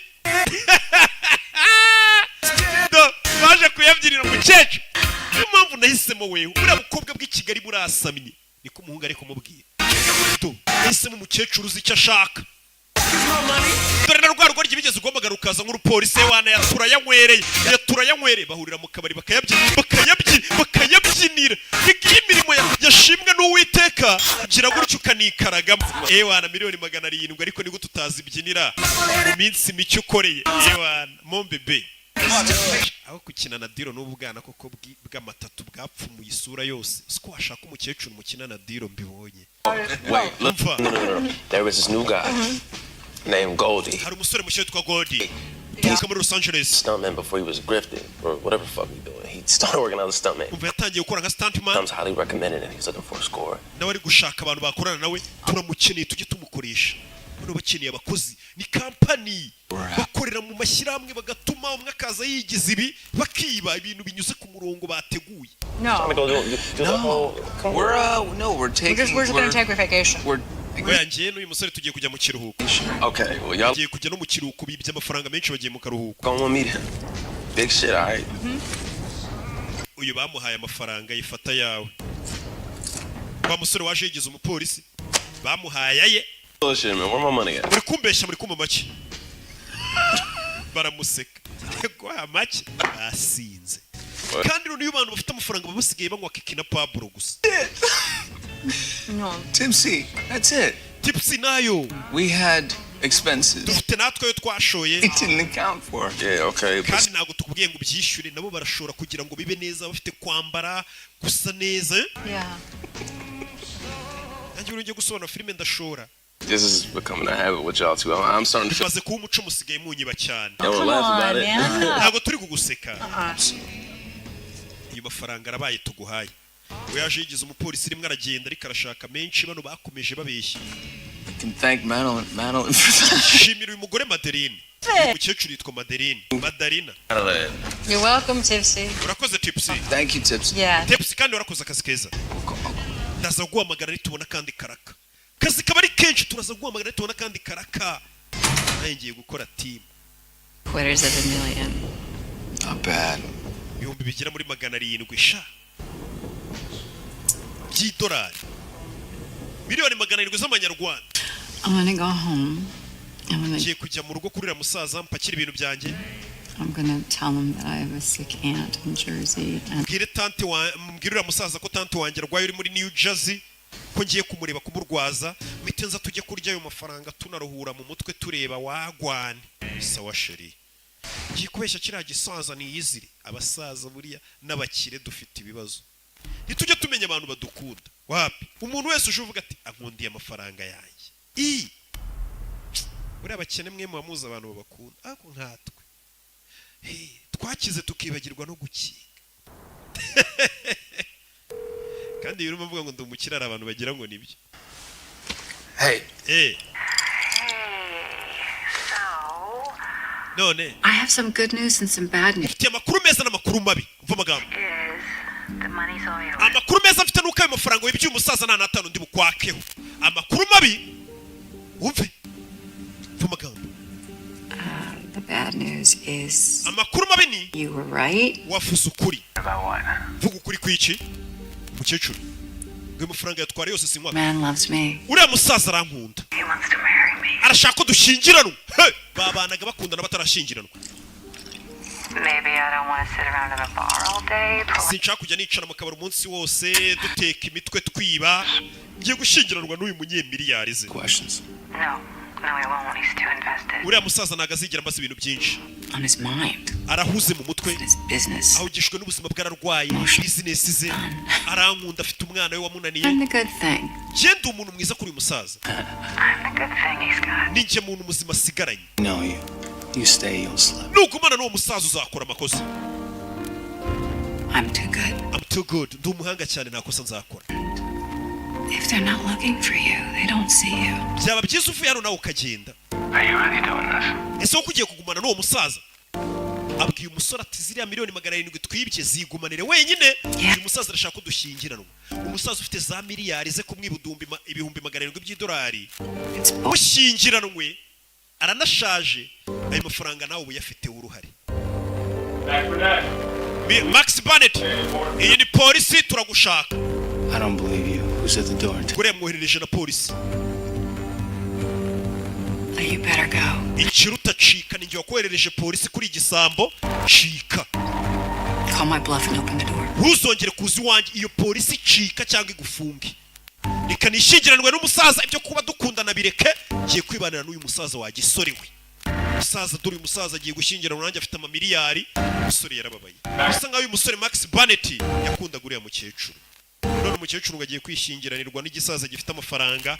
baje kuyabyirira umukecuru. niyo mpamvu nahisemo wewe. buriya bukobwa bw'i Kigali burasamye. niko umuhungu ari kumubwira. nahisemo umukecuru uzi icyo ashaka. dore na rwa rugo ry'ibigeze ugombaga rukaza nk'urupolisi wana yaturayanywereye. bahurira mu kabari bakayabyinira. igihe imirimo yashimwe n'Uwiteka kugira gutyo ukanikaragamo. wana miliyoni 700 ariko ni gute utazibyinira mu minsi mike ukoreye. wana mombebe. aho kukina na diro n'ubwana koko bw'amatatu bwapfumuye isura yose. siko washaka umukecuru mukina na diro mbibonye. Wait, look. No. There was this new guy named Goldie. hari umusore mushya witwa Goldie. avuka muri Los Angeles. Stuntman before he was grifting or whatever the fuck he doing. He started working as a stuntman. Umva yatangiye gukora nka stuntman. Tom's highly recommended and he's looking for a score. Nawe ari gushaka abantu bakorana nawe turamukeneye tujye tumukoresha. Bano bakeneye abakozi ni company bakorera mu mashyirahamwe bagatuma umwe akaza yigize ibi bakiba ibintu binyuze ku murongo bateguye. No. We're taking. We're just gonna take a vacation. Oyangiye n'uyu musore tugiye kujya mu kiruhuko. Okay, well y'all tugiye kujya no mu kiruhuko bibye amafaranga menshi bagiye mu karuhuko. go and meet him. Big shit, all right. Uyu bamuhaye amafaranga yifata yawe. Wa musore waje yigize umupolisi bamuhaye aye. Bullshit, man. Where my money at? Muri kumbesha muri kuma make. Baramuseka. Yego amake asinze. Kandi n'uyu bantu bafite amafaranga babusigaye banywa kiki na Pablo gusa. No. Tipsy. That's it. Tipsy nayo. We had expenses. Dufite natwe yo twashoye. It didn't account for. Yeah, okay. Kandi ntabwo tukubwiye ngo byishyure nabo barashora kugira ngo bibe neza bafite kwambara gusa neza. Yeah. Nanjye urujye gusobanura filime ndashora. This is becoming a habit with y'all too. I'm starting to feel. Bimaze kuba umuco musigaye munyiba cyane. Y'all laugh about it. Ntabwo turi kuguseka. Iyo mafaranga arabaye tuguhaye. We yaje yigize umupolisi rimwe aragenda ariko arashaka menshi bano bakomeje babeshya. You can thank Madeline for that. Shimira uyu mugore Madeline. Umukecuru yitwa Madeline. Madarina. You're welcome, Tipsy. Urakoze Tipsy. Thank you, Tipsy. Yeah. Tipsy kandi urakoze akazi keza. Ndaza guhamagara nitubona kandi karaka. Kazi kaba ari kenshi turaza guhamagara nitubona kandi karaka. Naye ngiye gukora team. Quarters of a million. Not bad. Ibihumbi bigera muri 700 sha. $1,000. Miliyoni 700 z'amanyarwanda. I'm gonna go home. Ngiye kujya mu rugo kurira musaza mpakira ibintu byanjye. I'm gonna tell him that I have a sick aunt in Jersey. Mbwirira musaza ko tante wanjye arwaye uri muri New Jersey ko ngiye kumureba kumurwaza mitenza tujye kurya ayo mafaranga tunaruhura mu mutwe tureba wagwane. Sawa sheri. Ngiye kubeshya kiriya gisaza ni yizire abasaza buriya n'abakire dufite ibibazo. Nitujye tumenya abantu badukunda. Wapi? Umuntu wese uje uvuga ati ankundiye amafaranga yanjye. Buriya abakene mwe mubamuza abantu babakunda. Ako nkatwe. Twakize tukibagirwa no gukinga. Kandi yuruma mvuga ngo ndumukirara abantu bagira ngo nibyo. Hey. None. I have some good news and some bad news. Mfite amakuru meza n'amakuru mabi. Umva amagambo. The money's all yours. Amakuru meza mfite nuko ayo mafaranga wibye umusaza nta natanu ndi bukwakeho. Amakuru mabi. Umve. Umva amagambo. The bad news is Amakuru mabi ni you were right. wafuze ukuri. About what? Vuga ukuri kwiki? Mukecuru. Ngo amafaranga yatwara yose sinkwa. Man loves me. Uriya musaza arankunda. He wants to marry me. Arashaka ko dushyingiranwa. Babanaga bakundana batarashyingiranwa. Maybe I don't want to sit around in a bar all day. Sinshaka kujya nicara mu kabari umunsi wose duteka imitwe twiba. Ngiye gushyingiranwa n'uyu munyemiliyari ze. Questions. No, he won't. He's too invested. Uriya musaza ntago azigera ambaza ibintu byinshi. On his mind. Arahuze mu mutwe. His business. Ahugishwe n'ubuzima bwararwaye. Business ze. Arankunda afite umwana we wamunaniye. I'm the good thing. Genda umuntu mwiza kuri uyu musaza. I'm the good thing he's got. Ninjye muntu muzima asigaranye. No, you stay, you'll slip. Nugumana n'uwo musaza uzakora amakosa. I'm too good. I'm too good. Ndi umuhanga cyane nta kosa nzakora. If they're not looking for you, they don't see you. Byaba byiza uvuye hano nawe ukagenda. Are you really doing this? Ese uko ugiye kugumana n'uwo musaza? Abwiye umusore ati ziriya miliyoni 700 twibye zigumanire wenyine. Uyu musaza arashaka ko dushyingiranwa. Umusaza ufite za miliyari ze kumwibudumbi ibihumbi 700 by'idolari. Ushyingiranwe aranashaje. Ayo mafaranga nawe uyafite uruhare. Max Barnett, iyi ni polisi turagushaka. I don't believe you. Who's at the door? Kure mwoherereje na polisi. You better go. Ikiruta cika ninjye wakoherereje polisi kuri igisambo cika. Call my bluff and open the door. Ntuzongere kuza iwanjye iyo polisi cika cyangwa igufunge. Reka nishyingiranwe n'umusaza ibyo kuba dukundana bireke. Ngiye kwibanira n'uyu musaza wa gisore we. Musaza dore uyu musaza agiye gushyingiranwa nanjye afite amamiliyari. Umusore yarababaye. Bisa nkaho uyu musore Max Barnett yakundaga uriya mukecuru. none umukecuru ngo agiye kwishingiranirwa n'igisaza gifite amafaranga.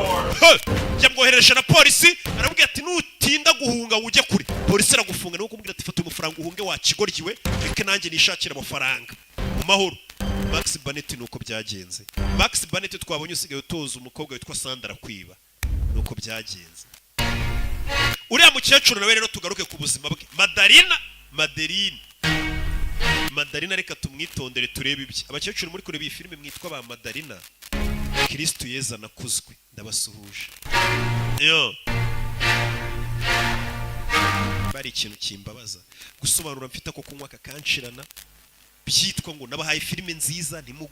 Yamwohereje na polisi arabwira ati nutinda guhunga ujye kure polisi aragufunga no kumubwira ati fata amafaranga uhunge wakigoryiwe reke nanjye nishakira amafaranga mu mahoro. Max Barnett nuko byagenze. Max Barnett twabonye usigaye utoza umukobwa witwa Sandra kwiba nuko byagenze. Uriya mukecuru nawe rero tugaruke ku buzima bwe. Madarina reka tumwitondere turebe ibye. Abakecuru muri kureba iyi filime mwitwa ba Madarina. Kristo Yezu nakuzwe ndabasuhuje. Bari ikintu kimbabaza gusobanura mfita ko kunywa kakanshirana byitwa ngo nabahaye filime nziza ntimugu.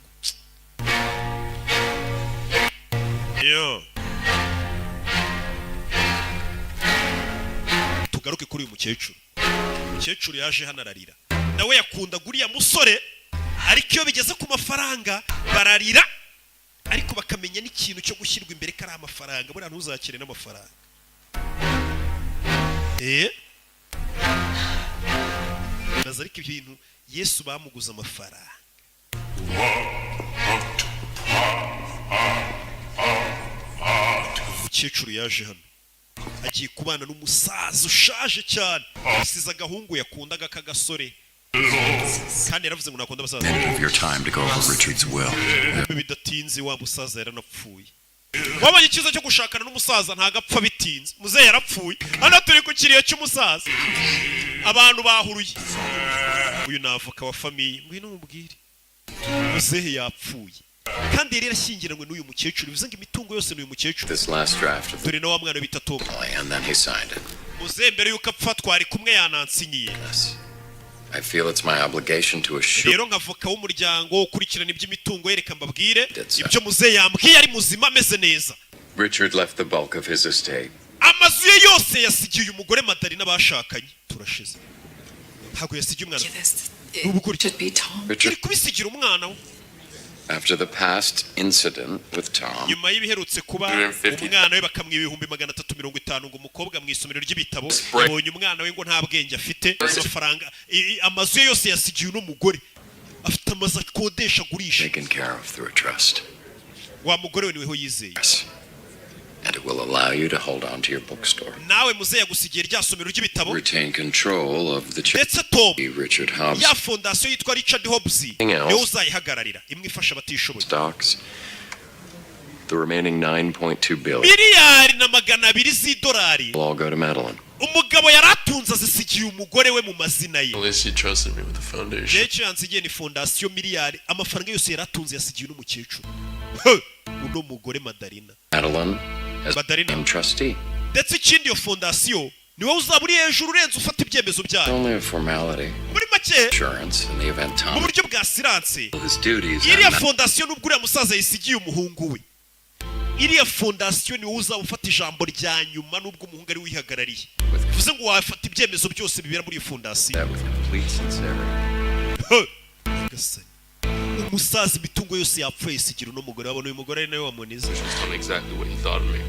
Tugaruke kuri uyu mukecuru. Umukecuru yaje hano ararira. Nawe yakunda guriya musore ariko iyo bigeze ku mafaranga bararira ariko bakamenya n'ikintu cyo gushyirwa imbere kari amafaranga buriya ntuzakire n'amafaranga. Baza ariko ibintu Yesu bamuguza amafaranga. Umukecuru yaje hano agiye kubana n'umusaza ushaje cyane asize agahungu yakundaga k'agasore kandi yaravuze ngo nakunda abasaza. Bidatinze wa musaza yaranapfuye. Wabonye ikiza cyo gushakana n'umusaza ntagapfa bitinze. Muzehe yarapfuye hano turi ku kiriyo cy'umusaza abantu bahuruye. Uyu ni avoka wa famiye ngwino mubwire muzehe yapfuye kandi yari yarashyingiranywe n'uyu mukecuru bivuze ngo imitungo yose n'uyu mukecuru. Dore na wa mwana bita Tom. Muzehe mbere yuko apfa twari kumwe yanansinyiye. I feel it's my obligation to assure. Rero nkavoka w'umuryango ukurikirana iby'imitungo yereka mbabwire ibyo muzehe yambwiye ari muzima ameze neza. Richard left the bulk of his estate. Amazu ye yose yasigiye uyu mugore Madarina bashakanye turashize. Ntabwo yasigiye umwana. Richard kubisigira umwana we. After the past incident with Tom, nyuma y'ibiherutse kuba umwana we bakamwiba 350 ngo umukobwa mu isomero ry'ibitabo abonye umwana we ngo nta bwenge afite amafaranga amazu yose yasigiye uno mugore afite amazu akodesha gurisha. Taken care of through a trust. Wa mugore we niweho yizeye. And it will allow you to hold on to your bookstore. Nawe muzehe yagusigiye rya somero ry'ibitabo. Retain control of the Richard Hobbs. Ya fondation yitwa Richard Hobbs. Niyo uzayihagararira imwe ifasha abatishoboye. Stocks. The remaining 9.2 billion. Miliyari na $200 z'idolari. Will all go to Madeline. Umugabo yaratunza zisigiye umugore we mu mazina ye. At least he trusted me with the foundation. Jeje yansigiye ni fondation miliyari amafaranga yose yaratunze yasigiye n'umukecuru. Uno mugore Madarina. Madeline as Madarina trustee. Ndetse ikindi iyo fondation niwe uzaba uri hejuru urenze ufata ibyemezo byayo. Only a formality. Muri make insurance in the event Tom. Mu buryo bwa silence. His duties. Iriya fondation nubwo uriya musaza yisigiye umuhungu we. Iriya fondation niwe uzaba ufata ijambo rya nyuma nubwo umuhungu ari wihagarariye. Bivuze ngo wafata ibyemezo byose bibera muri fondation. Umusaza imitungo yose yapfuye isigira uno mugore wabona uyu mugore ari nawe wamunize. Exactly what he thought of me.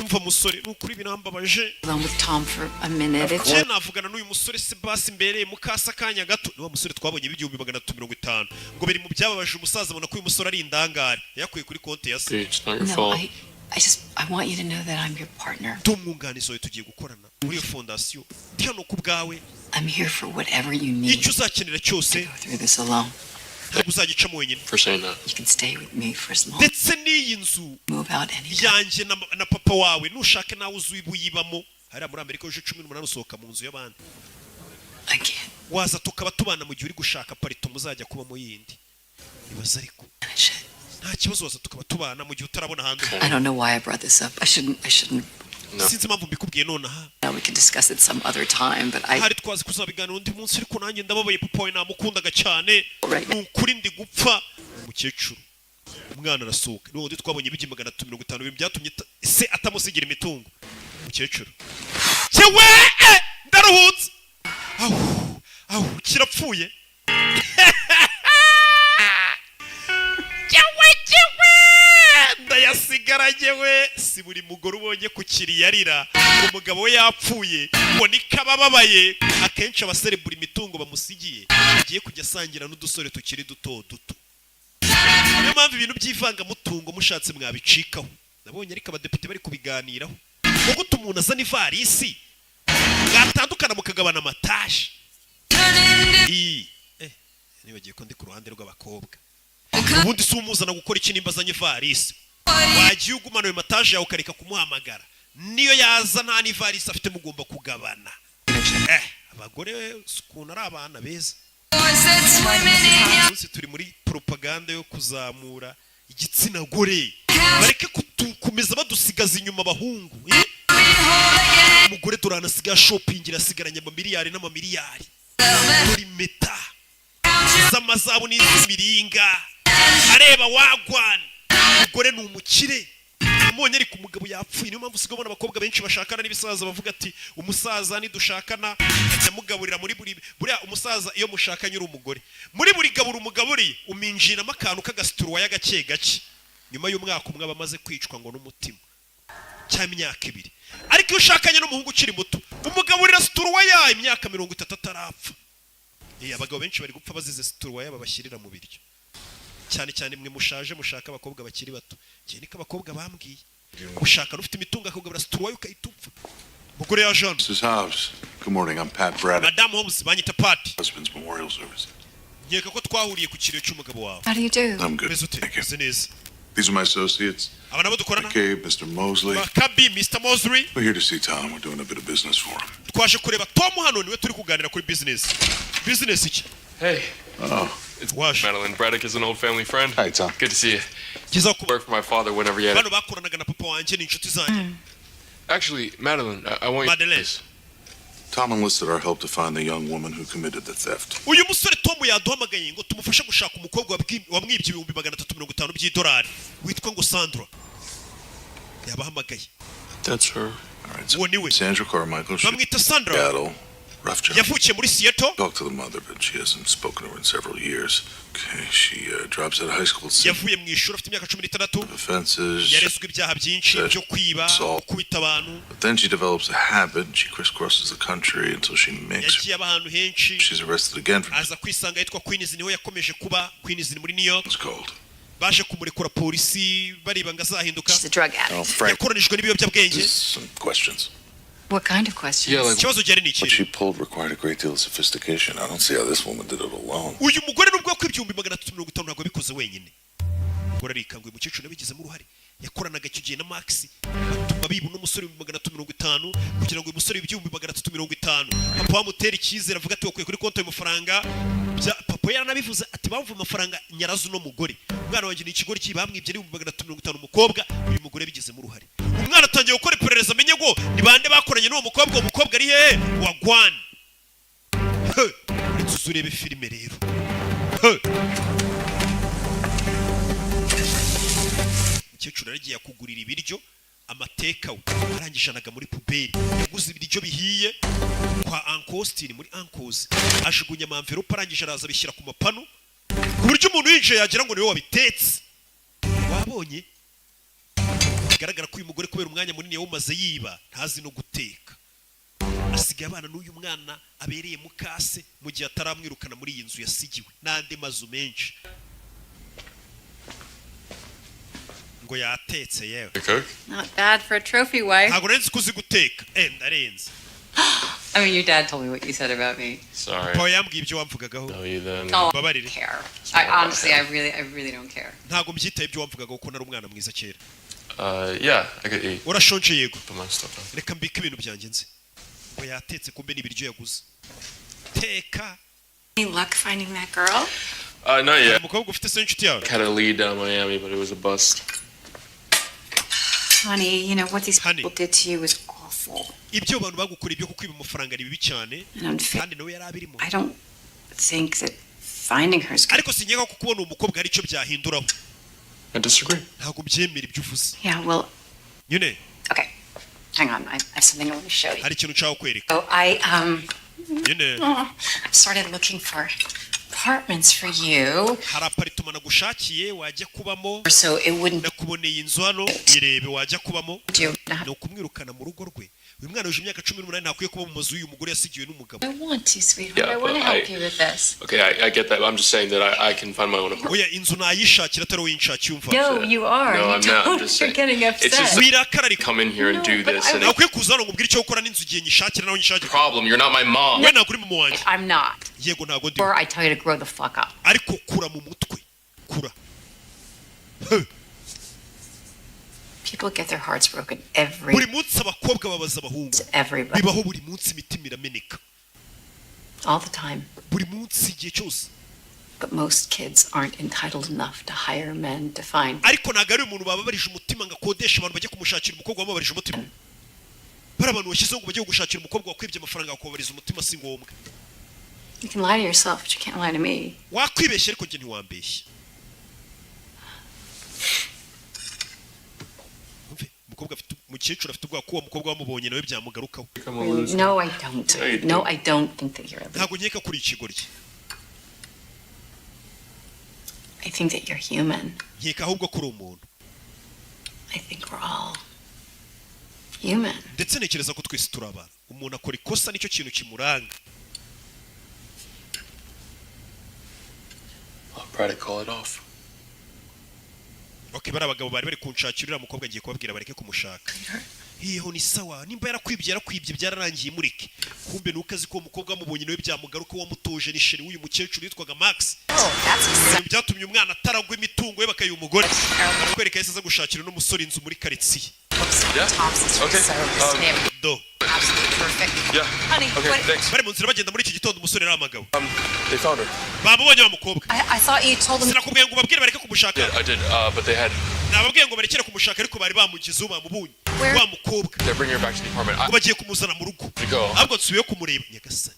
Umva musore nukuri binambabaje. With Tom for a minute. Je navugana n'uyu musore Sebasi mbere mukasa kanya gato. Niwa musore twabonye ibihumbi 250 ngo biri mu byababaje umusaza abona ko uyu musore ari indangare. Yakuye kuri konti ya se. No, I want you to know that I'm your partner. Tumwunganizo tugiye gukorana muri fondation. Hano ku bwawe. I'm here for whatever you need. Icyo uzakenera cyose. Go through this alone. Uzagicamo wenyine. For saying that. You can stay with me for as long. Ndetse n'iyi nzu. Move out anytime. Yanjye na papa wawe nushake nawe uzuyibuyibamo. Hari muri Amerika uje 18 usohoka mu nzu y'abandi. Again. Waza tukaba tubana mu gihe uri gushaka parito muzajya kuba mu yindi. Ibaza ariko. Nta kibazo waza tukaba tubana mu gihe utarabona hanze. I don't know why I brought this up. I shouldn't. No. Sinzi impamvu mbikubwiye nonaha. We can discuss it some other time, but hari twazi kuzabiganira undi munsi ariko nanjye ndababaye papa wawe namukundaga cyane. Ukuri ndi gupfa umukecuru. Umwana arasohoka. Niwo ndi twabonye ibigi 250 byatumye se atamusigira imitungo. Umukecuru. Cyewe ndaruhutse. Awu kirapfuye. Ndayasigaranye we si buri mugore ubonye ku kiriyarira umugabo we yapfuye ngo nikabababaye akenshi abaserebura imitungo bamusigiye agiye kujya asangira n'udusore tukiri duto duto. niyo mpamvu ibintu by'ivangamutungo mushatse mwabicikaho. Nabonye ariko abadepite bari kubiganiraho ngo gute umuntu azana ivarisi mwatandukana mukagabana amataje. Nibagiye ko ndi ku ruhande rw'abakobwa. Ubundi si umuzana gukora iki nimba azanye ivarisi, wagiye ugumana ayo mataje yawe ukareka kumuhamagara. Niyo yaza nta n'ivarisi afite mugomba kugabana. Abagore ukuntu ari abana beza. Umunsi turi muri propaganda yo kuzamura igitsina gore, bareke kukomeza badusigaza inyuma abahungu. Umugore turanasiga shopping irasigaranye amamiliyari n'amamiliyari muri meta z'amazabu n'izimiringa areba wagwana. Umugore ni umukire, amonye ariko umugabo yapfuye. Niyo mpamvu usigaye ubona abakobwa benshi bashakana n'ibisaza bavuga ati umusaza nidushakana ndamugaburira muri buriya umusaza iyo mushakanye uri umugore muri buri gabura umugaburiye uminjiramo akantu k'agasituruwaya gake gake. Nyuma y'umwaka umwe abamaze kwicwa ngo n'umutima cyangwa imyaka 2. Ariko iyo ushakanye n'umuhungu ukiri muto umugaburira situruwaya imyaka 30 atarapfa. Abagabo benshi bari gupfa bazize situruwaya babashyirira mu biryo, cyane cyane mwe mushaje mushaka abakobwa bakiri bato. Gihe niko abakobwa bambwiye ushaka ufite imitungo akagabura situruwaya ukayitupfa. Mugore ya Jean. Mrs. Hobbs. Good morning. I'm Pat Braddock. Madam Holmes banyita Pat. Husband's memorial service. Nkeka ko twahuriye ku kiriro cy'umugabo wawe. How do you do? I'm good. Thank you. These are my associates. Okay, Mr. Mosley. Kabi, Mr. Mosley. We're here to see Tom. We're doing a bit of business for him. Twaje kureba Tom hano niwe turi kuganira kuri business. Business iki? Hey. Oh. It's Madeline. Braddock is an old family friend. Hi, Tom. Good to see you. Worked for my father whenever he had Bano bakoranaga na papa wanje ni inshuti zanjye. Actually, Madeline, I want you to this. Tom enlisted our help to find the young woman who committed the theft. Uyu musore Tom yaduhamagaye ngo tumufashe gushaka umukobwa wamwibye $350 by'idolari witwa ngo Sandra. Yabahamagaye. That's her. All right. So Sandra Carmichael. Bamwita Sandra. Seattle. Rough job. Yavukiye muri Seattle. Talked to the mother, but she hasn't spoken to her in several years. Okay, she drops out of high school. Yavuye mu ishuri afite imyaka 16. Offenses. Yarezwe ibyaha byinshi byo kwiba, kubita abantu. But then she develops a habit and she crisscrosses the country until she makes. Yagiye ahantu henshi. She's arrested again for. Aza kwisanga yitwa Queens, niho yakomeje kuba Queens muri New York. It's cold. Baje kumurekura polisi bareba ngazahinduka. She's a drug addict. Yakoranijwe n'ibiyobyabwenge. Some questions. What kind of questions? Yeah, like what she pulled required a great deal of sophistication. I don't see how this woman did it alone. Uyu mugore nubwo yakwibye $350 ntabwo bikoze wenyine. Mugore arikanguye umukecuru nabigizemo uruhare. Yakoranaga icyo gihe na Max batuma bibu n'umusore $350 kugira ngo uyu musore $350. Papa wamutera icyizere avuga ati wakwiye kuri konti y'amafaranga. Papa yaranabivuze ati bamvuye amafaranga nyarazo no mugore. Umwana wanjye ni ikigori kibamwibye $350 umukobwa. Uyu mugore bigizemo uruhare. Umwana atangiye gukora iperereza amenye ngo ni bande bakoranye n'uwo mukobwa. Umukobwa ari hehe? Wagwan. Uretse urebe filime rero. Umukecuru aragiye kugurira ibiryo amateka we arangije anaga muri puberi. Yaguze ibiryo bihiye kwa Uncle Austin muri Uncles. Ajugunya amamverope arangije araza bishyira ku mapanu ku buryo umuntu yinjiye yagira ngo niwe wabitetse. Wabonye? Bigaragara ko uyu mugore kubera umwanya munini yawumaze yiba ntazi no guteka. Asigaye abana n'uyu mwana abereye mukase mu gihe ataramwirukana muri iyi nzu yasigiwe n'andi mazu menshi. Ngo yatetse yewe. Not bad for a trophy wife. Ntabwo nzi kuzi guteka. Ndarenze. I mean, your dad told me what you said about me. Sorry. Paul yambwiye ibyo wamvugagaho. No, you then. Oh, I don't care. Honestly, I really don't care. Ntabwo mbyitaye ibyo wamvugagaho ko nari umwana mwiza kera. Yeah, I could eat. Urashonje yego. Put my stuff on. Reka mbike ibintu byanjye nzi. Ngo yatetse kumbe n'ibiryo yaguze. Teka. Any luck finding that girl? Not yet. Umukobwa ufite se inshuti yawe. Had a lead down Miami, but it was a bust. Honey, you know what these people did to you was awful. Ibyo abantu bagukora ibyo kukwiba amafaranga ari bibi cyane. Kandi nawe yari abirimo. I don't think that finding her is good. Ariko sinyeka ko kubona umukobwa hari icyo byahinduraho. I disagree. Ntabwo byemera ibyo uvuze. Yeah, well. Nyine. Okay. Hang on. I have something I want to show you. Hari ikintu nshaka kwereka. So Nyine. I started looking for apartments for you. Hari apartment nagushakiye wajya kubamo. So it wouldn't. Nakuboneye inzu hano irebe wajya kubamo. Do you know ni ukumwirukana mu rugo rwe. Uyu mwana uje imyaka 18 ntakwiye kuba mu mazu y'uyu mugore yasigiwe n'umugabo. I want to, sweetheart. Yeah, I want to but help you with this. Okay, I get that. But I'm just saying that I can find my own apartment. Oya inzu nayishakira atari uyinshakira umva. No, you are. No, You I'm not. I'm don't. just You're saying. getting upset. It's just Wirakararika. come in here and do this. And Nakwiye kuza hano ngubwira icyo gukora n'inzu giye nyishakira naho nyishakira. problem, you're not my mom. We naguri mu wanjye. I'm not. Yego ntago ndi. Or I tell you to grow the fuck up. Ariko kura mu mutwe. Kura. People get their hearts broken every Buri munsi abakobwa babaza abahungu. everybody. Bibaho buri munsi imitima irameneka. All the time. Buri munsi igihe cyose. But most kids aren't entitled enough to hire men to find. Ariko ntago ari umuntu bababarije umutima ngo akodesha abantu bajye kumushakira umukobwa wamubarije umutima. Bari abantu bashyizeho ngo bajye gushakira umukobwa wakwibye amafaranga akubabariza umutima si ngombwa. You can lie to yourself, but you can't lie to me. Wakwibeshya ariko njye ntiwambeshya. Umukobwa afite umukecuru afite ubwoba ko uwo mukobwa wamubonye nawe byamugarukaho. No, I don't. No, I don't think that you're a Ntago nkeka kuri ikigoryi. I think that you're human. Nkeka ahubwo kuri umuntu. I think we're all human. Ndetse ntekereza ko twese turi abantu. Umuntu akora ikosa nicyo kintu kimuranga. I'll probably call it off. Okay, bari abagabo bari kunshakira umukobwa agiye kubabwira bareke kumushaka. Hiho ni sawa, nimba yarakwibye byararangiye mureke. Kumbe nukazi ko umukobwa amubonye nawe byamugaruka wamutoje ni sheri w'uyu mukecuru yitwaga Max. Byatumye umwana ataragwa imitungo ye bakaye umugore. Kwereka yese aza gushakira n'umusore inzu muri quartier. Yeah. Okay. Do. Yeah. Honey, Okay, thanks. Bari mu nzira bagenda muri iki gitondo umusore n'amagabo. They found her. Babonye wa mukobwa. I thought you told them. Sinakubwiye ngo babwire bareke kumushaka. Yeah, I did. But they had. Nababwiye ngo barekere kumushaka ariko bari bamugize bamubunye. Wa mukobwa. They're bringing her back to the apartment. Bagiye kumuzana mu rugo. Go. Ahubwo nsubiye kumureba Nyagasani.